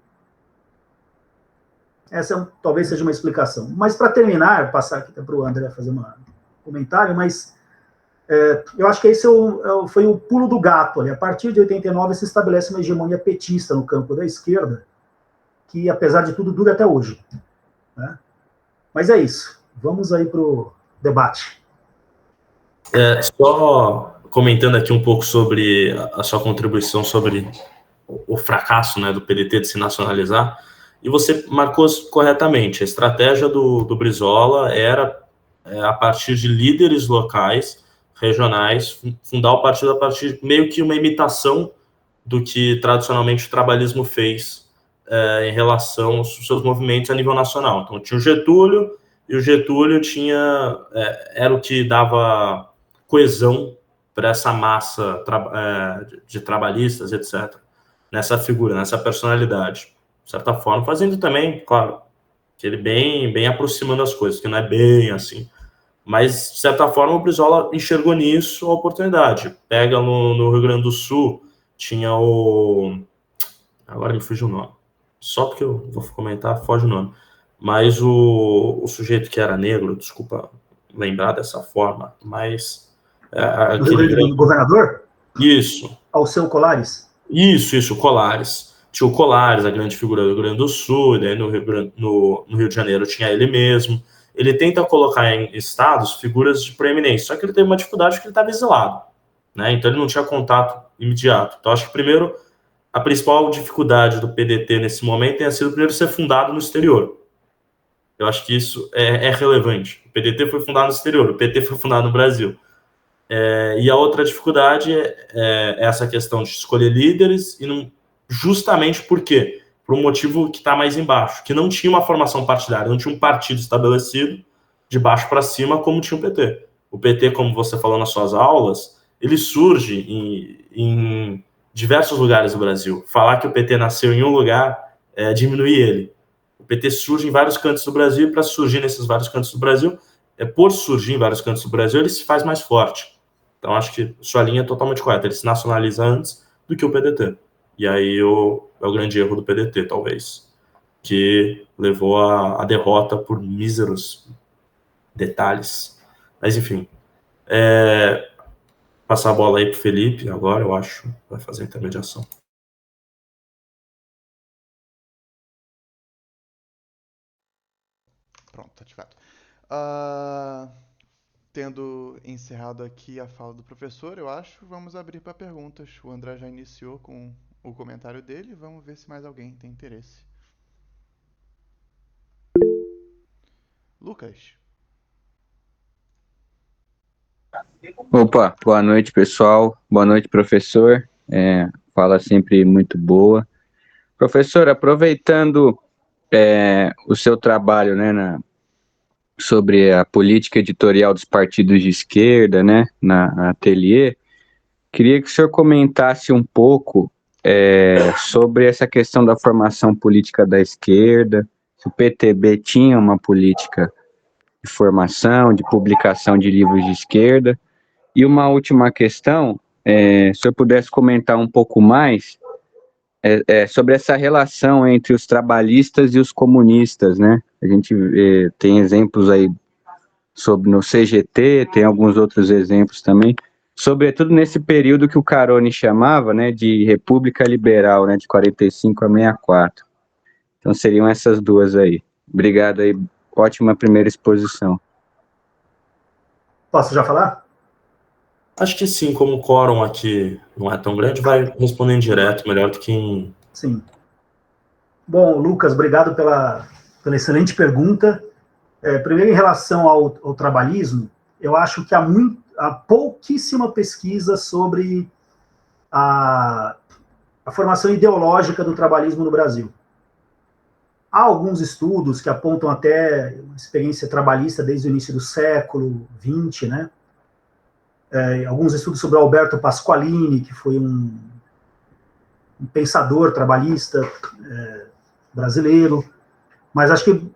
Essa talvez seja uma explicação. Mas, para terminar, passar aqui para o André fazer um comentário, mas eu acho que esse foi o pulo do gato ali. A partir de 89 se estabelece uma hegemonia petista no campo da esquerda, que, apesar de tudo, dura até hoje. Né? Mas é isso. Vamos aí para o debate. Só comentando aqui um pouco sobre a sua contribuição sobre o fracasso, né, do PDT de se nacionalizar, e você marcou corretamente, a estratégia do Brizola era, a partir de líderes locais, regionais, fundar o partido a partir meio que uma imitação do que tradicionalmente o trabalhismo fez em relação aos seus movimentos a nível nacional. Então tinha o Getúlio, e o Getúlio era o que dava coesão para essa massa de trabalhistas, etc. Nessa figura, nessa personalidade. De certa forma, fazendo também, claro, que ele bem aproximando as coisas, que não é bem assim. Mas, de certa forma, o Brizola enxergou nisso a oportunidade. Pega no Rio Grande do Sul, tinha agora me fugiu o nome. Só porque eu vou comentar, foge o nome. Mas o sujeito que era negro, desculpa lembrar dessa forma, mas... O governador? Isso. Alceu Colares? Isso, Colares. Tinha o Colares, a grande figura do Rio Grande do Sul, daí no Rio de Janeiro tinha ele mesmo. Ele tenta colocar em estados figuras de proeminência, só que ele teve uma dificuldade porque ele estava exilado, né? Então ele não tinha contato imediato. Então acho que primeiro, a principal dificuldade do PDT nesse momento tenha sido primeiro ser fundado no exterior. Eu acho que isso é relevante. O PDT foi fundado no exterior, o PT foi fundado no Brasil. E a outra dificuldade é essa questão de escolher líderes, e justamente por quê? Por um motivo que está mais embaixo, que não tinha uma formação partidária, não tinha um partido estabelecido de baixo para cima como tinha o PT. O PT, como você falou nas suas aulas, ele surge em diversos lugares do Brasil. Falar que o PT nasceu em um lugar é diminuir ele. O PT surge em vários cantos do Brasil, e para surgir nesses vários cantos do Brasil, por surgir em vários cantos do Brasil, ele se faz mais forte. Então, acho que sua linha é totalmente correta. Ele se nacionaliza antes do que o PDT. E aí é o grande erro do PDT, talvez, que levou a derrota por míseros detalhes. Mas, enfim. Passar a bola aí para o Felipe agora, eu acho. Vai fazer a intermediação. Pronto, ativado. Tendo encerrado aqui a fala do professor, eu acho, vamos abrir para perguntas. O André já iniciou com o comentário dele, vamos ver se mais alguém tem interesse. Lucas. Opa, boa noite, pessoal. Boa noite, professor. Fala sempre muito boa. Professor, aproveitando o seu trabalho, né, sobre a política editorial dos partidos de esquerda, né, na Ateliê, queria que o senhor comentasse um pouco sobre essa questão da formação política da esquerda, se o PTB tinha uma política de formação, de publicação de livros de esquerda. E uma última questão, se eu pudesse comentar um pouco mais sobre essa relação entre os trabalhistas e os comunistas, né? A gente tem exemplos aí no CGT, tem alguns outros exemplos também, sobretudo nesse período que o Caroni chamava, né, de República Liberal, né, de 45 a 64. Então seriam essas duas aí. Obrigado aí, ótima primeira exposição. Posso já falar? Acho que sim, como o quórum aqui não é tão grande, vai respondendo direto, melhor do que em... Sim. Bom, Lucas, obrigado pela excelente pergunta. Primeiro, em relação ao trabalhismo, eu acho que há pouquíssima pesquisa sobre a formação ideológica do trabalhismo no Brasil. Há alguns estudos que apontam até uma experiência trabalhista desde o início do século XX, né? Alguns estudos sobre o Alberto Pasqualini, que foi um pensador trabalhista brasileiro, mas acho que,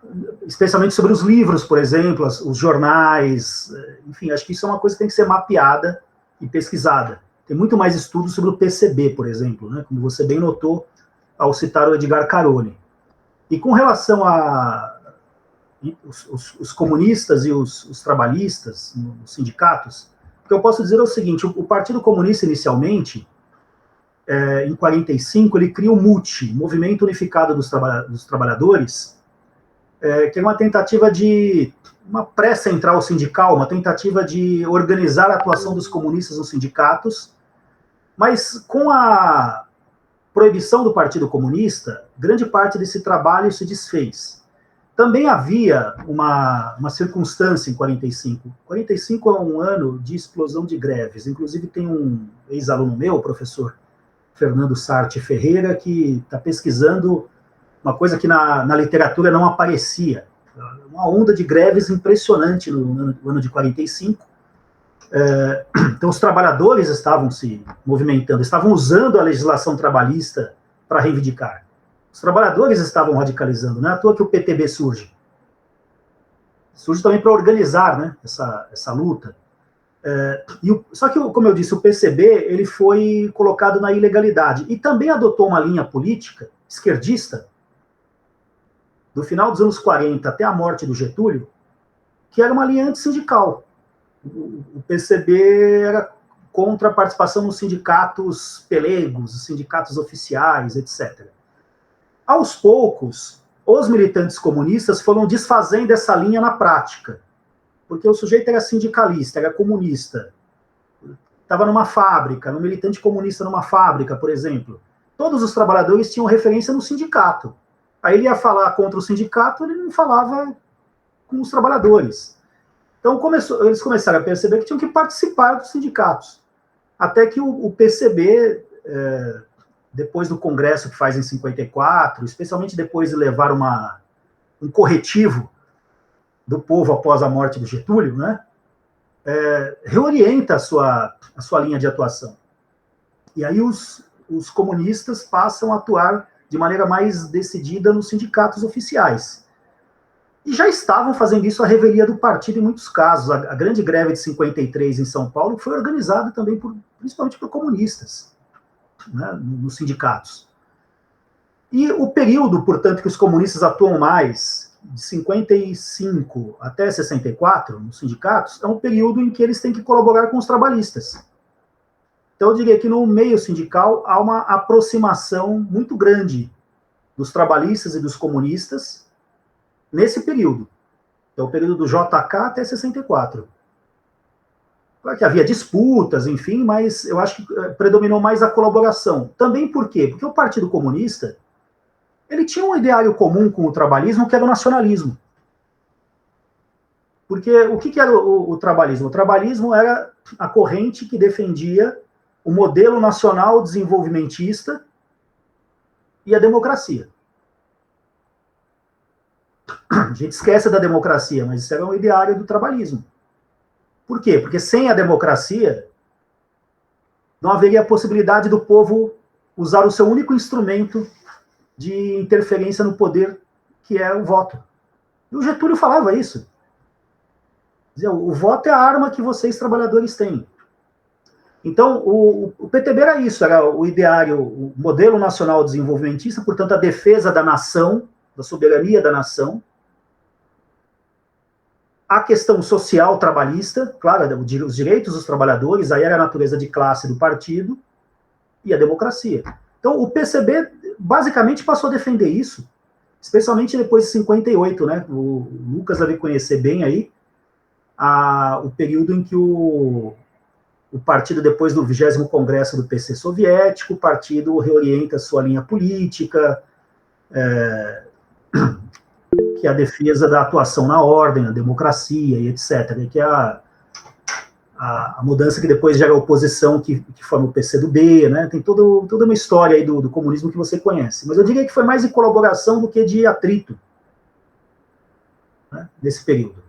especialmente sobre os livros, por exemplo, os jornais, enfim, acho que isso é uma coisa que tem que ser mapeada e pesquisada. Tem muito mais estudos sobre o PCB, por exemplo, né, como você bem notou ao citar o Edgar Caroni. E com relação a os comunistas e os trabalhistas, os sindicatos, o que eu posso dizer é o seguinte: o Partido Comunista, inicialmente, em 45, ele cria o MUT, Movimento Unificado dos Trabalhadores, que é uma tentativa de uma pré-central sindical, uma tentativa de organizar a atuação dos comunistas nos sindicatos, mas com a proibição do Partido Comunista, grande parte desse trabalho se desfez. Também havia uma circunstância em 45. 45 é um ano de explosão de greves. Inclusive tem um ex-aluno meu, o professor Fernando Sarti Ferreira, que está pesquisando uma coisa que na literatura não aparecia. Uma onda de greves impressionante no ano de 45. Então os trabalhadores estavam se movimentando, estavam usando a legislação trabalhista para reivindicar. Os trabalhadores estavam radicalizando, não é à toa que o PTB surge. Surge também para organizar, né, essa luta. Só que, como eu disse, o PCB ele foi colocado na ilegalidade e também adotou uma linha política esquerdista do final dos anos 40 até a morte do Getúlio, que era uma linha antissindical. O PCB era contra a participação nos sindicatos pelegos, sindicatos oficiais, etc. Aos poucos, os militantes comunistas foram desfazendo essa linha na prática, porque o sujeito era sindicalista, era comunista, estava numa fábrica, um militante comunista numa fábrica, por exemplo. Todos os trabalhadores tinham referência no sindicato. Aí ele ia falar contra o sindicato, ele não falava com os trabalhadores. Então eles começaram a perceber que tinham que participar dos sindicatos. Até que o PCB, depois do congresso que faz em 54, especialmente depois de levar um corretivo do povo após a morte do Getúlio, né, reorienta a sua linha de atuação. E aí os comunistas passam a atuar de maneira mais decidida nos sindicatos oficiais. E já estavam fazendo isso à revelia do partido em muitos casos. A grande greve de 53 em São Paulo foi organizada também principalmente por comunistas, né, nos sindicatos. E o período, portanto, que os comunistas atuam mais, de 55 até 64, nos sindicatos, é um período em que eles têm que colaborar com os trabalhistas. Então, eu diria que no meio sindical há uma aproximação muito grande dos trabalhistas e dos comunistas nesse período. Então, o período do JK até 64. Claro que havia disputas, enfim, mas eu acho que predominou mais a colaboração. Também por quê? Porque o Partido Comunista ele tinha um ideário comum com o trabalhismo, que era o nacionalismo. Porque o que era o trabalhismo? O trabalhismo era a corrente que defendia o modelo nacional desenvolvimentista e a democracia. A gente esquece da democracia, mas isso era um ideário do trabalhismo. Por quê? Porque sem a democracia não haveria a possibilidade do povo usar o seu único instrumento de interferência no poder, que é o voto. E o Getúlio falava isso. Dizia, o voto é a arma que vocês, trabalhadores, têm. Então, o PTB era isso, era o ideário, o modelo nacional desenvolvimentista, portanto, a defesa da nação, da soberania da nação, a questão social trabalhista, claro, os direitos dos trabalhadores, aí era a natureza de classe do partido, e a democracia. Então, o PCB basicamente passou a defender isso, especialmente depois de 58, né? O Lucas deve conhecer bem aí o período em que o partido, depois do 20º Congresso do PC soviético, o partido reorienta sua linha política, que é a defesa da atuação na ordem, na democracia e etc., que é a mudança que depois gera a oposição que forma o PCdoB, né? Tem toda uma história aí do comunismo que você conhece. Mas eu diria que foi mais de colaboração do que de atrito, né, nesse período.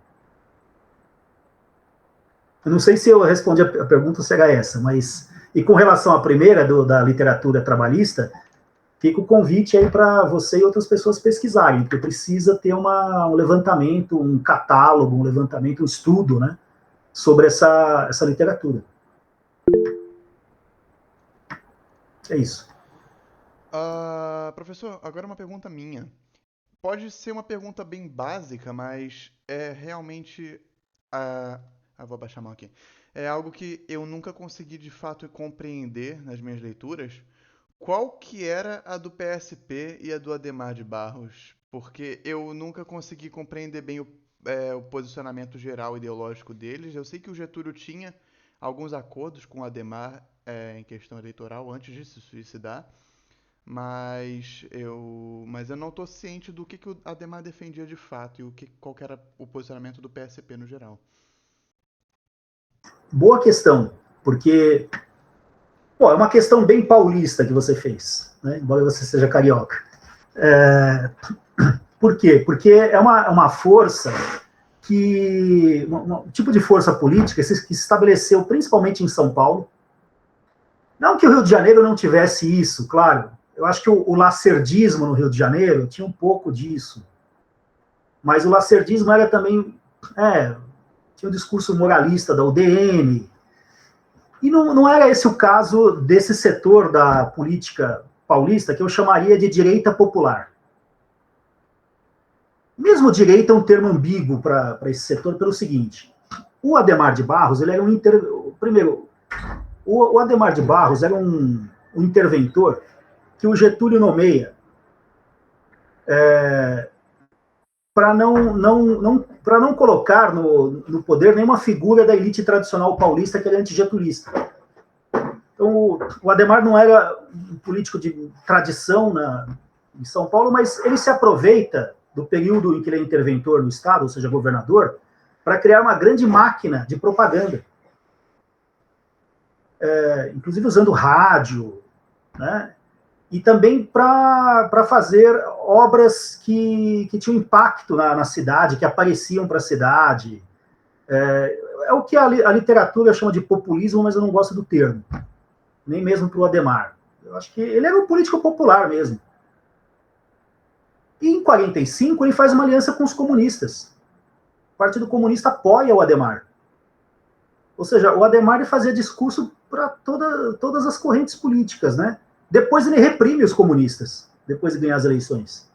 Eu não sei se eu respondi a pergunta, se era essa, mas... E com relação à primeira, da literatura trabalhista, fica o convite aí para você e outras pessoas pesquisarem, porque precisa ter um levantamento, um catálogo, um levantamento, um estudo, né, sobre essa literatura. É isso. Professor, agora uma pergunta minha. Pode ser uma pergunta bem básica, mas é realmente... vou abaixar a mão aqui. É algo que eu nunca consegui de fato compreender nas minhas leituras. Qual que era a do PSP e a do Adhemar de Barros? Porque eu nunca consegui compreender bem o posicionamento geral ideológico deles. Eu sei que o Getúlio tinha alguns acordos com o Adhemar em questão eleitoral antes de se suicidar, mas eu não estou ciente do que o Adhemar defendia de fato e qual que era o posicionamento do PSP no geral. Boa questão, porque é uma questão bem paulista que você fez, né? Embora você seja carioca. Por quê? Porque é uma força um tipo de força política que se estabeleceu principalmente em São Paulo. Não que o Rio de Janeiro não tivesse isso, claro. Eu acho que o lacerdismo no Rio de Janeiro tinha um pouco disso. Mas o lacerdismo era também... tinha um discurso moralista da UDN. E não era esse o caso desse setor da política paulista que eu chamaria de direita popular. Mesmo direita é um termo ambíguo para esse setor pelo seguinte: o Adhemar de Barros, ele era primeiro, o Adhemar de Barros era um interventor que o Getúlio nomeia para não colocar no poder nenhuma figura da elite tradicional paulista que era antigetulista. Então, o Adhemar não era um político de tradição em São Paulo, mas ele se aproveita do período em que ele é interventor no Estado, ou seja, governador, para criar uma grande máquina de propaganda. Inclusive usando rádio, né? E também para fazer obras que tinham impacto na cidade, que apareciam para a cidade. É o que a literatura chama de populismo, mas eu não gosto do termo, nem mesmo para o Adhemar. Eu acho que ele era um político popular mesmo. E em 45 ele faz uma aliança com os comunistas. O Partido Comunista apoia o Adhemar. Ou seja, o Adhemar fazia discurso para todas as correntes políticas, né? Depois ele reprime os comunistas, depois de ganhar as eleições.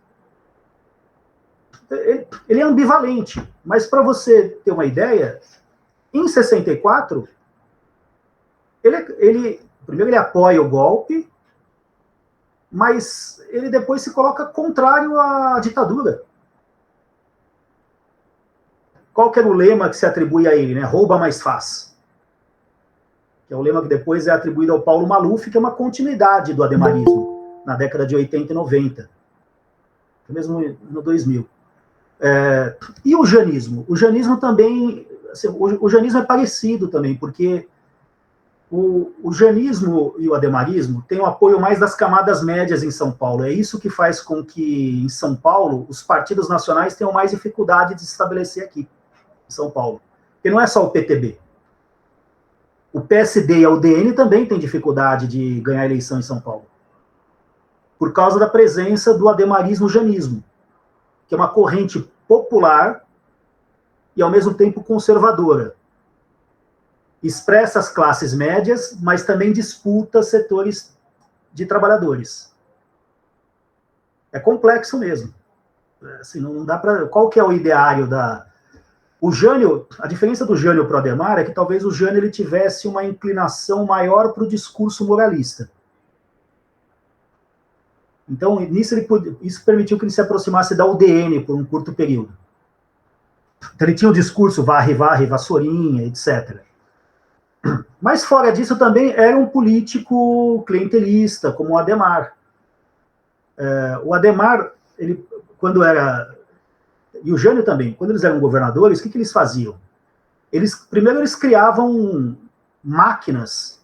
Ele é ambivalente, mas para você ter uma ideia, em 64, primeiro ele apoia o golpe, mas ele depois se coloca contrário à ditadura. Qual que era o lema que se atribui a ele, né? Rouba, mais faz. Que é o lema que depois é atribuído ao Paulo Maluf, que é uma continuidade do ademarismo, na década de 80 e 90, mesmo no 2000. E o janismo? O janismo também, assim, o janismo é parecido também, porque o janismo e o ademarismo têm o apoio mais das camadas médias em São Paulo. É isso que faz com que, em São Paulo, os partidos nacionais tenham mais dificuldade de se estabelecer aqui, em São Paulo. Porque não é só o PTB. O PSD e a UDN também têm dificuldade de ganhar eleição em São Paulo. Por causa da presença do ademarismo-janismo, que é uma corrente popular e, ao mesmo tempo, conservadora. Expressa as classes médias, mas também disputa setores de trabalhadores. É complexo mesmo. Assim, não dá para. Qual que é o ideário da... O Jânio, a diferença do Jânio para o Adhemar é que talvez o Jânio ele tivesse uma inclinação maior para o discurso moralista. Então, nisso isso permitiu que ele se aproximasse da UDN por um curto período. Então, ele tinha o discurso varre, vassourinha, etc. Mas, fora disso, também era um político clientelista, como o Adhemar. O Adhemar, ele, quando era... E o Jânio também, quando eles eram governadores, o que eles faziam? Primeiro, eles criavam máquinas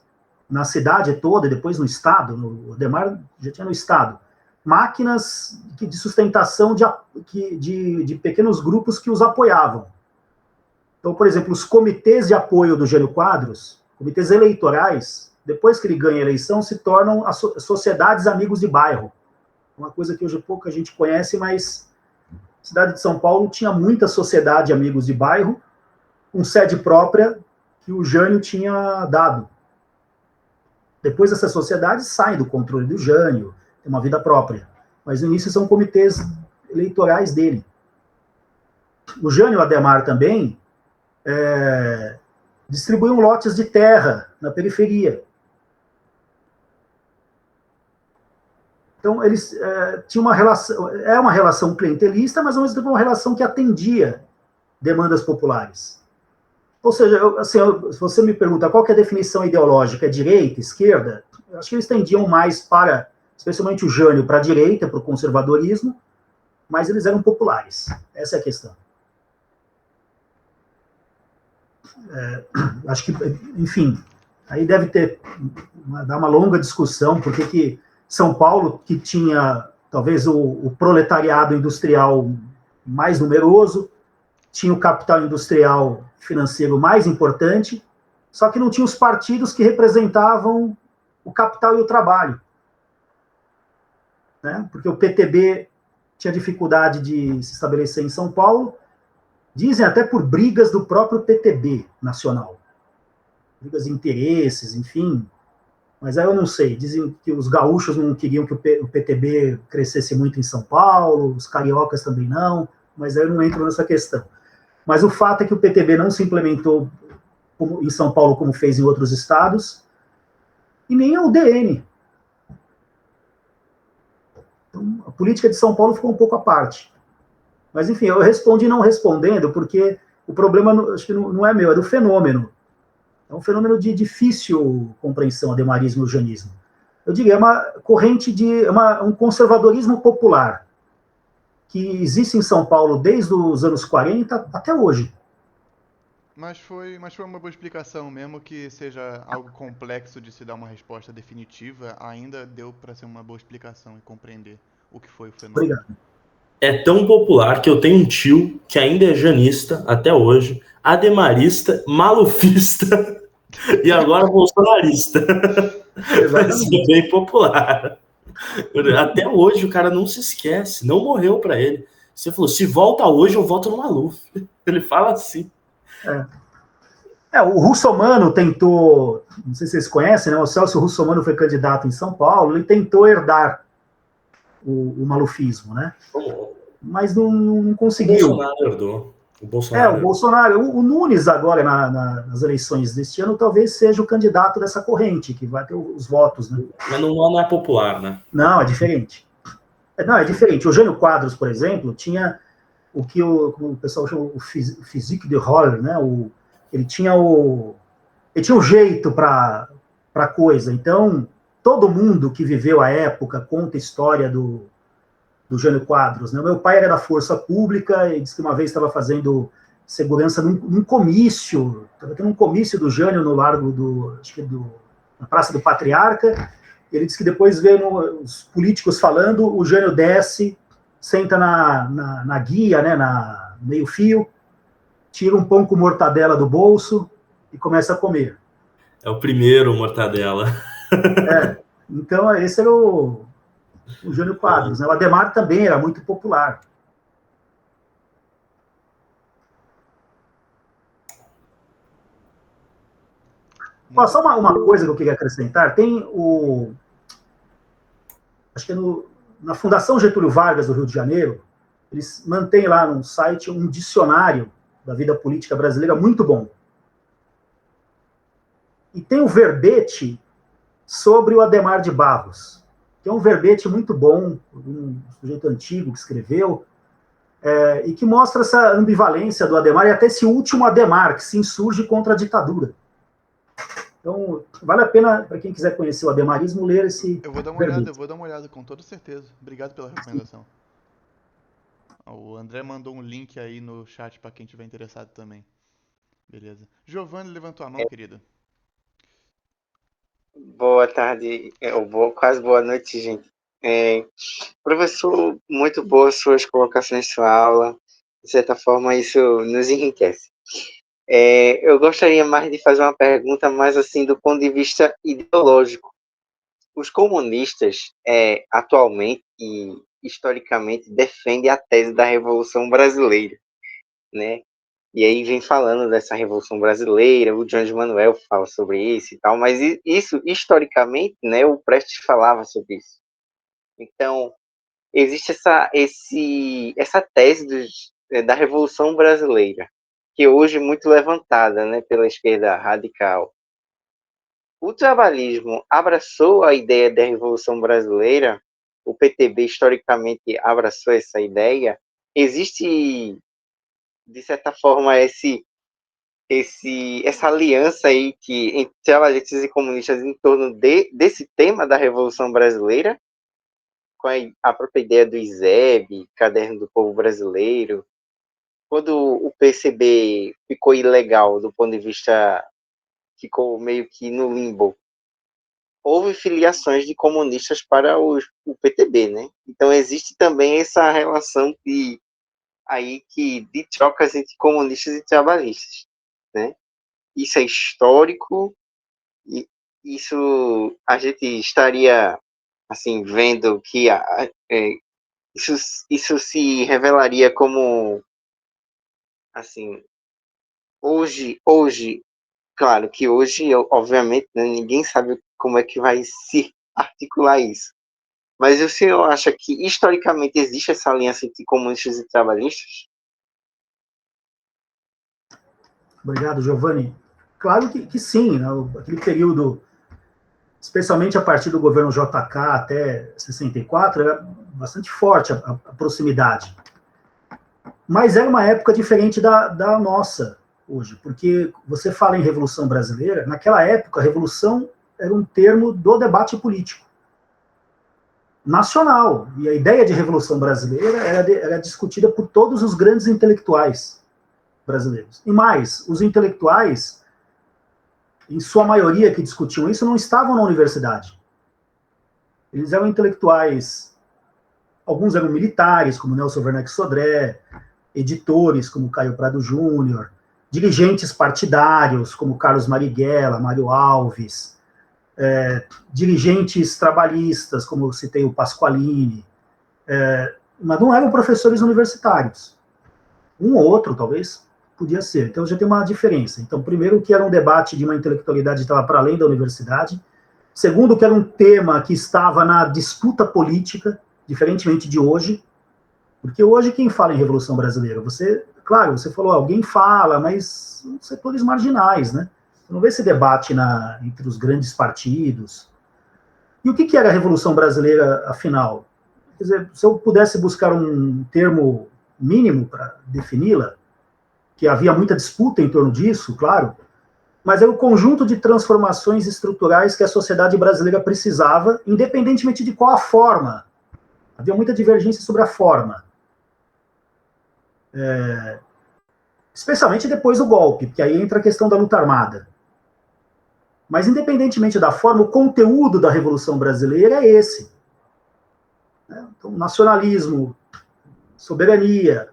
na cidade toda, e depois no estado, o Adhemar já tinha no estado, máquinas de sustentação de pequenos grupos que os apoiavam. Então, por exemplo, os comitês de apoio do Jânio Quadros, comitês eleitorais, depois que ele ganha a eleição, se tornam as sociedades amigos de bairro. Uma coisa que hoje pouca gente conhece, mas a cidade de São Paulo tinha muita sociedade amigos de bairro, com sede própria que o Jânio tinha dado. Depois essas sociedades saem do controle do Jânio, tem uma vida própria. Mas no início são comitês eleitorais dele. O Jânio e o Adhemar também distribuíam lotes de terra na periferia. Então, eles tinham uma relação clientelista, mas ao mesmo tempo uma relação que atendia demandas populares. Ou seja, se você me pergunta qual que é a definição ideológica, é direita, esquerda, eu acho que eles tendiam mais para, especialmente o Jânio, para a direita, para o conservadorismo, mas eles eram populares. Essa é a questão. Acho que, enfim, aí deve dar uma longa discussão, porque que São Paulo, que tinha talvez o proletariado industrial mais numeroso, tinha o capital industrial financeiro mais importante, só que não tinha os partidos que representavam o capital e o trabalho. Né? Porque o PTB tinha dificuldade de se estabelecer em São Paulo, dizem até por brigas do próprio PTB nacional. Brigas de interesses, enfim. Mas aí eu não sei. Dizem que os gaúchos não queriam que o PTB crescesse muito em São Paulo, os cariocas também não, mas aí eu não entro nessa questão. Mas o fato é que o PTB não se implementou em São Paulo como fez em outros estados, e nem a UDN. Então, a política de São Paulo ficou um pouco à parte. Mas, enfim, eu respondi não respondendo, porque o problema, acho que não é meu, é do fenômeno. É um fenômeno de difícil compreensão, adhemarismo e janismo. Eu diria, é uma corrente um conservadorismo popular, que existe em São Paulo desde os anos 40 até hoje. Mas foi uma boa explicação, mesmo que seja algo complexo de se dar uma resposta definitiva, ainda deu para ser uma boa explicação e compreender o que foi o fenômeno. Obrigado. É tão popular que eu tenho um tio que ainda é janista até hoje, ademarista, malufista e agora bolsonarista. Vai ser bem popular. Até hoje o cara não se esquece, não morreu para ele. Você falou, se volta hoje, eu volto no Maluf. Ele fala assim. O Russomano tentou, não sei se vocês conhecem, né? O Celso Russomano foi candidato em São Paulo, ele tentou herdar o malufismo, né? Mas não conseguiu. O Bolsonaro herdou. O Bolsonaro, o Nunes agora nas eleições deste ano talvez seja o candidato dessa corrente, que vai ter os votos, né? Mas não é popular, né? Não, é diferente. É diferente. O Jânio Quadros, por exemplo, tinha o que o pessoal chama o physique de rôle, né? Ele tinha um jeito para coisa. Então, todo mundo que viveu a época conta a história do Jânio Quadros, né? O meu pai era da Força Pública e disse que uma vez estava fazendo segurança num comício, estava tendo um comício do Jânio no largo na Praça do Patriarca. Ele disse que depois vê os políticos falando, o Jânio desce, senta na guia, né, na meio-fio, tira um pão com mortadela do bolso e começa a comer. É o primeiro mortadela. Então esse era o Jânio Quadros, né? O Adhemar também era muito popular. Só uma coisa que eu queria acrescentar, tem acho que na Fundação Getúlio Vargas do Rio de Janeiro, eles mantêm lá no site um dicionário da vida política brasileira muito bom. E tem um verbete sobre o Adhemar de Barros, que é um verbete muito bom, um sujeito antigo que escreveu, e que mostra essa ambivalência do Adhemar e até esse último Adhemar, que se insurge contra a ditadura. Então, vale a pena, para quem quiser conhecer o ademarismo, ler esse Eu vou dar uma olhada, com toda certeza. Obrigado pela recomendação. O André mandou um link aí no chat para quem tiver interessado também. Beleza. Giovanni levantou a mão, querida. Boa tarde, quase boa noite, gente. Professor, muito boas suas colocações em sua aula. De certa forma, isso nos enriquece. Eu gostaria mais de fazer uma pergunta mais assim do ponto de vista ideológico. Os comunistas, atualmente e historicamente, defendem a tese da Revolução Brasileira, né? E aí vem falando dessa Revolução Brasileira, o João de Manuel fala sobre isso e tal, mas isso, historicamente, né, o Prestes falava sobre isso. Então, existe essa tese da Revolução Brasileira, que hoje é muito levantada, né, pela esquerda radical. O trabalhismo abraçou a ideia da Revolução Brasileira, o PTB historicamente abraçou essa ideia. Existe, de certa forma, essa aliança aí entre trabalhistas e comunistas em torno desse tema da Revolução Brasileira, com a própria ideia do ISEB, Caderno do Povo Brasileiro. Quando o PCB ficou ilegal do ponto de vista, ficou meio que no limbo, houve filiações de comunistas para o PTB, né? Então existe também essa relação de trocas entre comunistas e trabalhistas, né? Isso é histórico, e isso a gente estaria assim vendo que isso se revelaria como assim hoje, claro que hoje, obviamente, né, ninguém sabe como é que vai se articular isso. Mas o senhor acha que historicamente existe essa aliança entre comunistas e trabalhistas? Obrigado, Giovanni. Claro que sim, né? Aquele período, especialmente a partir do governo JK até 64, era bastante forte a proximidade. Mas era uma época diferente da nossa hoje, porque você fala em Revolução Brasileira, naquela época a revolução era um termo do debate político nacional, e a ideia de Revolução Brasileira era discutida por todos os grandes intelectuais brasileiros. E mais, os intelectuais, em sua maioria que discutiam isso, não estavam na universidade. Eles eram intelectuais, alguns eram militares, como Nelson Werneck Sodré, editores, como Caio Prado Júnior, dirigentes partidários, como Carlos Marighella, Mário Alves, dirigentes trabalhistas, como eu citei o Pasqualini, mas não eram professores universitários. Um ou outro, talvez, podia ser. Então já tem uma diferença. Então, primeiro, que era um debate de uma intelectualidade que estava para além da universidade. Segundo, que era um tema que estava na disputa política, diferentemente de hoje, porque hoje quem fala em Revolução Brasileira? Claro, você falou, alguém fala, mas setores marginais, né? Você não vê esse debate entre os grandes partidos. E o que era a Revolução Brasileira, afinal? Quer dizer, se eu pudesse buscar um termo mínimo para defini-la, que havia muita disputa em torno disso, claro, mas é o conjunto de transformações estruturais que a sociedade brasileira precisava, independentemente de qual a forma. Havia muita divergência sobre a forma. Especialmente depois do golpe, porque aí entra a questão da luta armada. Mas, independentemente da forma, o conteúdo da Revolução Brasileira é esse. Então, nacionalismo, soberania,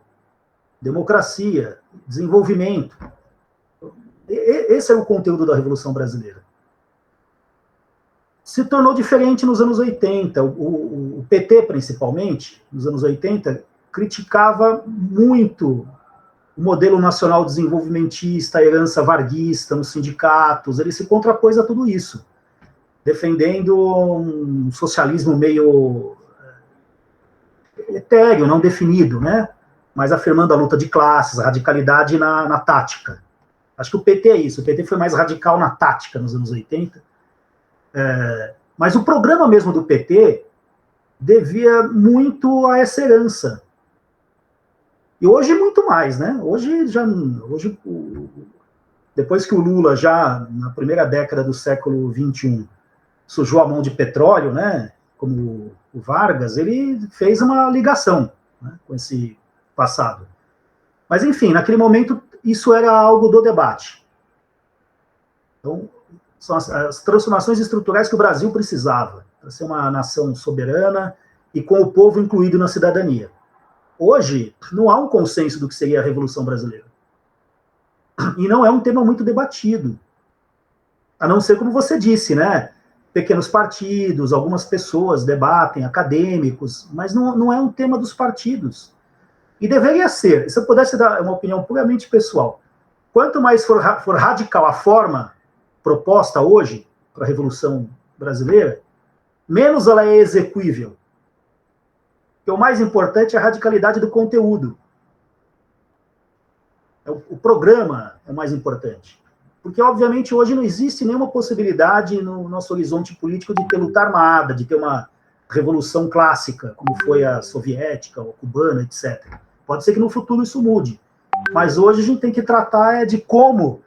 democracia, desenvolvimento. Esse é o conteúdo da Revolução Brasileira. Se tornou diferente nos anos 80. O PT, principalmente, nos anos 80, criticava muito o modelo nacional desenvolvimentista, a herança varguista nos sindicatos. Ele se contrapôs a tudo isso, defendendo um socialismo meio etéreo, não definido, né? Mas afirmando a luta de classes, a radicalidade na tática. Acho que o PT é isso. O PT foi mais radical na tática nos anos 80. Mas o programa mesmo do PT devia muito a essa herança. E hoje muito mais, né? Hoje, depois que o Lula, já na primeira década do século XXI, sujou a mão de petróleo, né? Como o Vargas, ele fez uma ligação, né, com esse passado. Mas, enfim, naquele momento, isso era algo do debate. Então, são as transformações estruturais que o Brasil precisava para ser uma nação soberana e com o povo incluído na cidadania. Hoje, não há um consenso do que seria a Revolução Brasileira. E não é um tema muito debatido. A não ser, como você disse, né? Pequenos partidos, algumas pessoas debatem, acadêmicos, mas não é um tema dos partidos. E deveria ser. Se eu pudesse dar uma opinião puramente pessoal, quanto mais for radical a forma proposta hoje para a Revolução Brasileira, menos ela é execuível. Porque o mais importante é a radicalidade do conteúdo. O programa é o mais importante. Porque, obviamente, hoje não existe nenhuma possibilidade no nosso horizonte político de ter luta armada, de ter uma revolução clássica, como foi a soviética, ou a cubana, etc. Pode ser que no futuro isso mude. Mas hoje a gente tem que tratar de como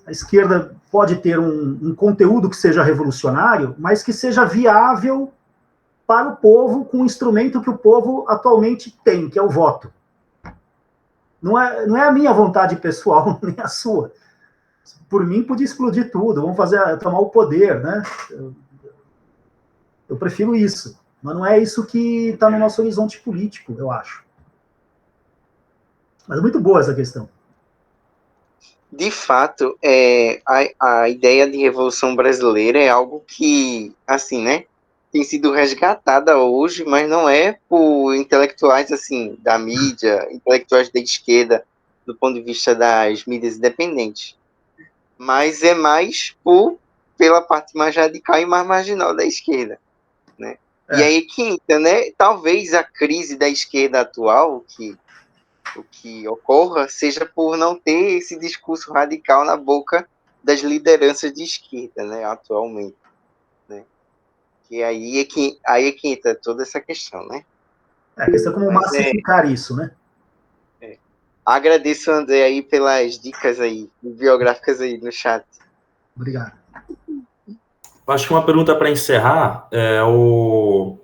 a esquerda pode ter um conteúdo que seja revolucionário, mas que seja viável para o povo, com o instrumento que o povo atualmente tem, que é o voto. Não é a minha vontade pessoal, nem a sua. Por mim, podia explodir tudo, vamos tomar o poder, né? Eu prefiro isso. Mas não é isso que está no nosso horizonte político, eu acho. Mas é muito boa essa questão. De fato, a ideia de Revolução Brasileira é algo que, assim, né, tem sido resgatada hoje, mas não é por intelectuais, assim, da mídia, intelectuais da esquerda, do ponto de vista das mídias independentes, mas é mais pela parte mais radical e mais marginal da esquerda, né? E aí que entra, né, talvez a crise da esquerda atual, o que ocorra, seja por não ter esse discurso radical na boca das lideranças de esquerda, né, atualmente, né? E aí é que entra toda essa questão, né? A questão é como massificar isso, né? Agradeço, André, aí pelas dicas aí, biográficas aí no chat. Obrigado. Acho que uma pergunta para encerrar é o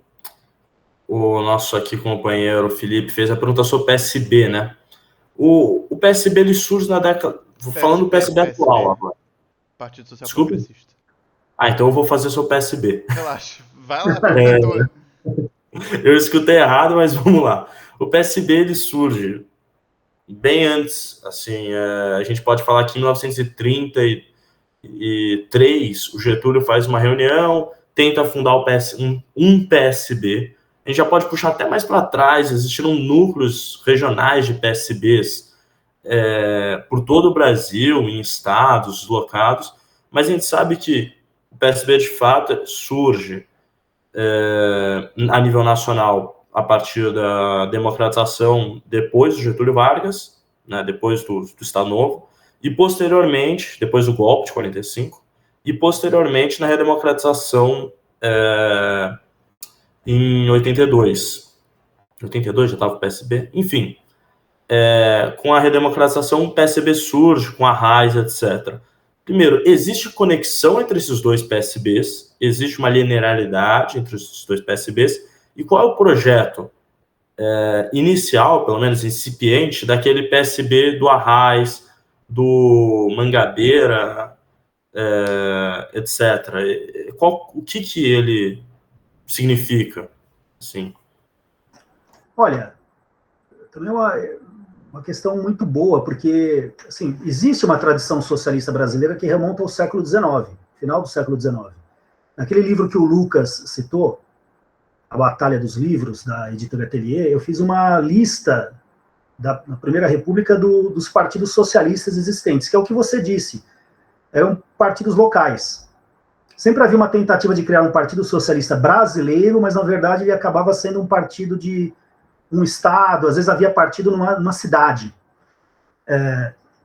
nosso aqui companheiro Felipe fez a pergunta sobre o PSB, né? O PSB ele surge na década... Falando do PSB atual agora. Partido Social Desculpa? Progressista. Então eu vou fazer sobre o PSB. Relaxa. Vai lá, perguntou. Eu escutei errado, mas vamos lá. O PSB ele surge bem antes, assim, a gente pode falar que em 1930 1983, o Getúlio faz uma reunião, tenta fundar um PSB. A gente já pode puxar até mais para trás, existiram núcleos regionais de PSBs por todo o Brasil, em estados deslocados, mas a gente sabe que o PSB, de fato, surge a nível nacional a partir da democratização depois do Getúlio Vargas, né, depois do Estado Novo, e posteriormente, depois do golpe de 45, e posteriormente na redemocratização em 82. 82 já estava o PSB, enfim. Com a redemocratização, o PSB surge, com a RAIS, etc. Primeiro, existe conexão entre esses dois PSBs, existe uma linearidade entre esses dois PSBs, e qual é o projeto inicial, pelo menos incipiente, daquele PSB do Arraiz, do Mangabeira, etc. O que ele significa? Assim? Olha, também é uma questão muito boa, porque assim, existe uma tradição socialista brasileira que remonta ao século XIX, final do século XIX. Naquele livro que o Lucas citou, A Batalha dos Livros, da editora Atelier, eu fiz uma lista na Primeira República dos partidos socialistas existentes, que é o que você disse, eram partidos locais. Sempre havia uma tentativa de criar um partido socialista brasileiro, mas na verdade ele acabava sendo um partido de um estado, às vezes havia partido numa cidade.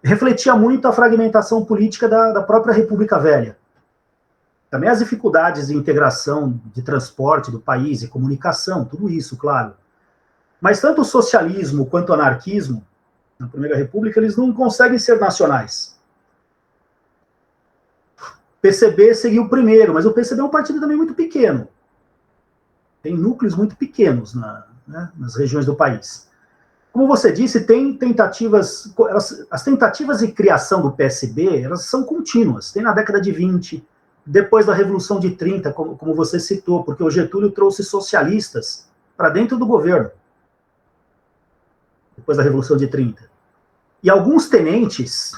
Refletia muito a fragmentação política da própria República Velha. Também as dificuldades de integração de transporte do país e comunicação, tudo isso, claro. Mas tanto o socialismo quanto o anarquismo, na Primeira República, eles não conseguem ser nacionais. O PCB seria o primeiro, mas o PCB é um partido também muito pequeno. Tem núcleos muito pequenos nas regiões do país. Como você disse, tem tentativas, as tentativas de criação do PSB, elas são contínuas. Tem na década de 20, depois da Revolução de 30, como você citou, porque o Getúlio trouxe socialistas para dentro do governo, depois da Revolução de 30. E alguns tenentes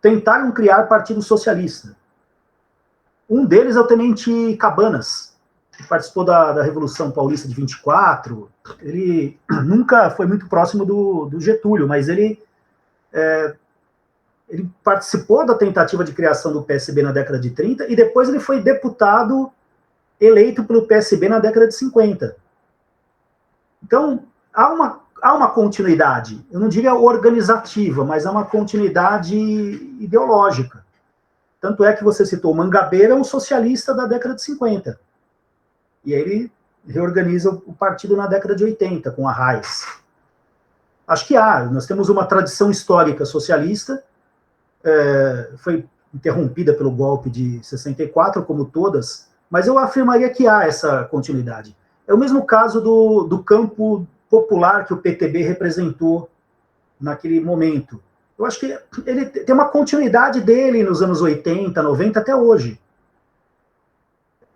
tentaram criar partido socialista. Um deles é o tenente Cabanas, que participou da Revolução Paulista de 24. Ele nunca foi muito próximo do Getúlio, mas ele participou da tentativa de criação do PSB na década de 30 e depois ele foi deputado eleito pelo PSB na década de 50. Então, há uma continuidade, eu não diria organizativa, mas há uma continuidade ideológica. Tanto é que você citou, o Mangabeira é um socialista da década de 50. E aí ele reorganiza o partido na década de 80, com a RAIS. Acho que nós temos uma tradição histórica socialista, foi interrompida pelo golpe de 64, como todas, mas eu afirmaria que há essa continuidade. É o mesmo caso do campo popular que o PTB representou naquele momento. Eu acho que ele tem uma continuidade dele nos anos 80, 90, até hoje.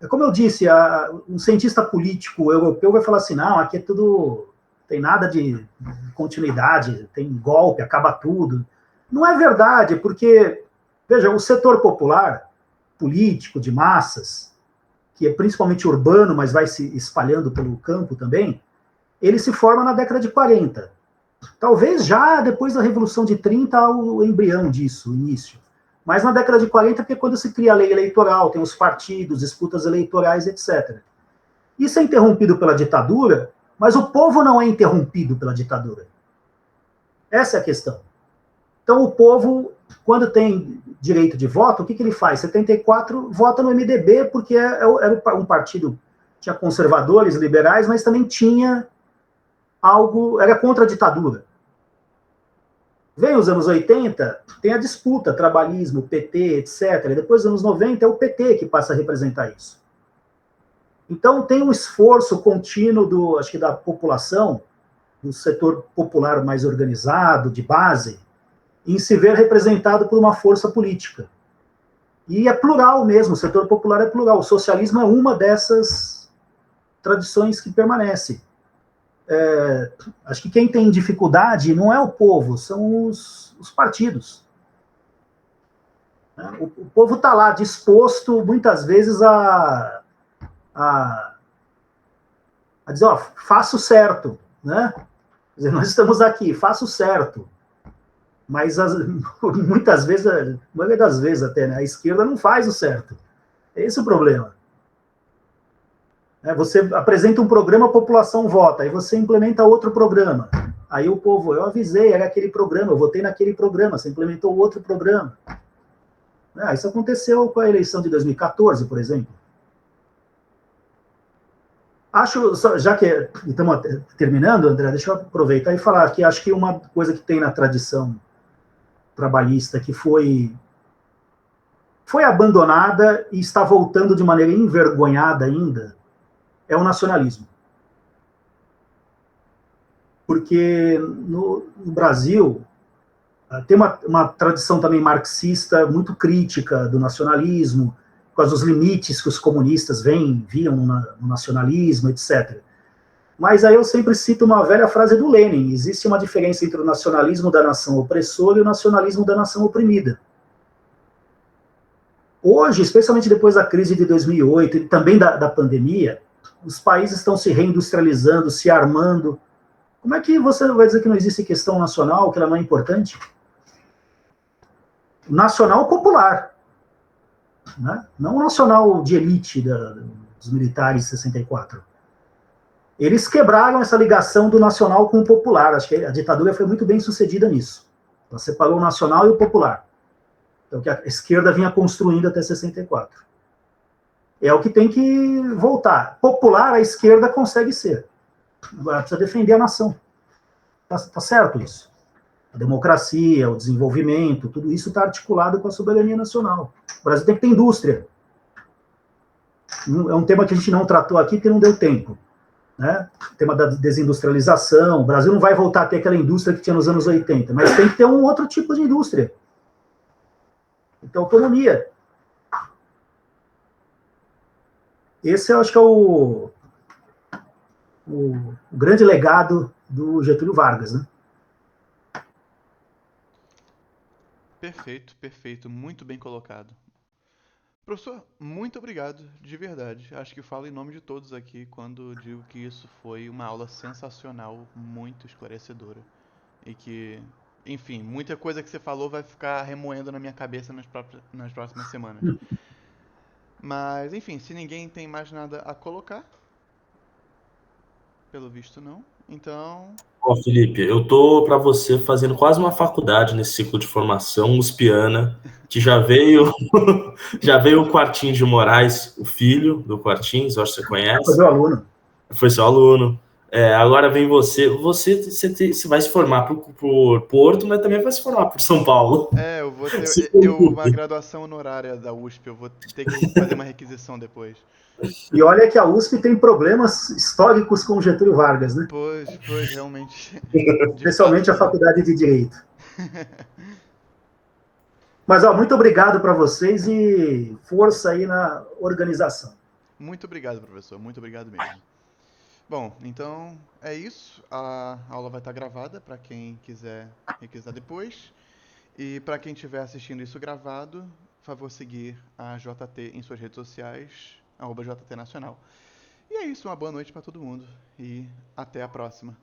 Como eu disse, um cientista político europeu vai falar assim, não, aqui é tudo, tem nada de continuidade, tem golpe, acaba tudo. Não é verdade, porque, veja, o setor popular, político, de massas, que é principalmente urbano, mas vai se espalhando pelo campo também, ele se forma na década de 40. Talvez já depois da Revolução de 30 o embrião disso, o início. Mas na década de 40, porque é quando se cria a lei eleitoral, tem os partidos, disputas eleitorais, etc. Isso é interrompido pela ditadura, mas o povo não é interrompido pela ditadura. Essa é a questão. Então o povo, quando tem direito de voto, o que ele faz? 74 vota no MDB, porque era um partido, tinha conservadores, liberais, mas também tinha algo, era contra a ditadura. Vem os anos 80, tem a disputa, trabalhismo, PT, etc. E depois, nos anos 90, é o PT que passa a representar isso. Então, tem um esforço contínuo acho que da população, do setor popular mais organizado, de base, em se ver representado por uma força política. E é plural mesmo, o setor popular é plural. O socialismo é uma dessas tradições que permanece. Acho que quem tem dificuldade não é o povo, são os partidos. Né? O povo está lá disposto, muitas vezes, a dizer, ó, faça o certo, né? Quer dizer, nós estamos aqui, faça o certo. Mas muitas vezes, a maioria das vezes até, né, a esquerda não faz o certo. Esse é o problema. Você apresenta um programa, a população vota, aí você implementa outro programa. Aí o povo, eu avisei, era aquele programa, eu votei naquele programa, você implementou outro programa. Isso aconteceu com a eleição de 2014, por exemplo. Acho, já que estamos terminando, André, deixa eu aproveitar e falar que acho que uma coisa que tem na tradição trabalhista que foi abandonada e está voltando de maneira envergonhada ainda é o nacionalismo. Porque no Brasil tem uma tradição também marxista muito crítica do nacionalismo, por causa dos limites que os comunistas viam no nacionalismo, etc. Mas aí eu sempre cito uma velha frase do Lenin: existe uma diferença entre o nacionalismo da nação opressora e o nacionalismo da nação oprimida. Hoje, especialmente depois da crise de 2008 e também da pandemia, os países estão se reindustrializando, se armando. Como é que você vai dizer que não existe questão nacional, que ela não é importante? Nacional popular, né? Não o nacional de elite dos militares de 64. Eles quebraram essa ligação do nacional com o popular. Acho que a ditadura foi muito bem sucedida nisso. Ela separou o nacional e o popular. Então, que a esquerda vinha construindo até 64. É o que tem que voltar. Popular, a esquerda consegue ser. Agora precisa defender a nação. Tá certo isso. A democracia, o desenvolvimento, tudo isso está articulado com a soberania nacional. O Brasil tem que ter indústria. É um tema que a gente não tratou aqui porque não deu tempo. Né? O tema da desindustrialização. O Brasil não vai voltar a ter aquela indústria que tinha nos anos 80, mas tem que ter um outro tipo de indústria. Então, autonomia. Esse eu acho que é o grande legado do Getúlio Vargas, né? Perfeito, perfeito. Muito bem colocado. Professor, muito obrigado, de verdade. Acho que falo em nome de todos aqui quando digo que isso foi uma aula sensacional, muito esclarecedora. E que, enfim, muita coisa que você falou vai ficar remoendo na minha cabeça nas próximas semanas. Mas, enfim, se ninguém tem mais nada a colocar, pelo visto não, então. Ó, Felipe, eu tô para você fazendo quase uma faculdade nesse ciclo de formação USPiana, que já veio já veio o Quartins de Moraes, o filho do Quartins, acho que você conhece. Foi meu aluno. Foi seu aluno. Agora vem você vai se formar por Porto, mas também vai se formar por São Paulo. Eu vou ter uma graduação honorária da USP, eu vou ter que fazer uma requisição depois. E olha que a USP tem problemas históricos com Getúlio Vargas, né? Pois, realmente. Especialmente a Faculdade de Direito. Mas, muito obrigado para vocês e força aí na organização. Muito obrigado, professor. Muito obrigado mesmo. Bom, então é isso. A aula vai estar gravada para quem quiser requisitar depois. E para quem estiver assistindo isso gravado, por favor seguir a JT em suas redes sociais, @JT Nacional. E é isso, uma boa noite para todo mundo e até a próxima.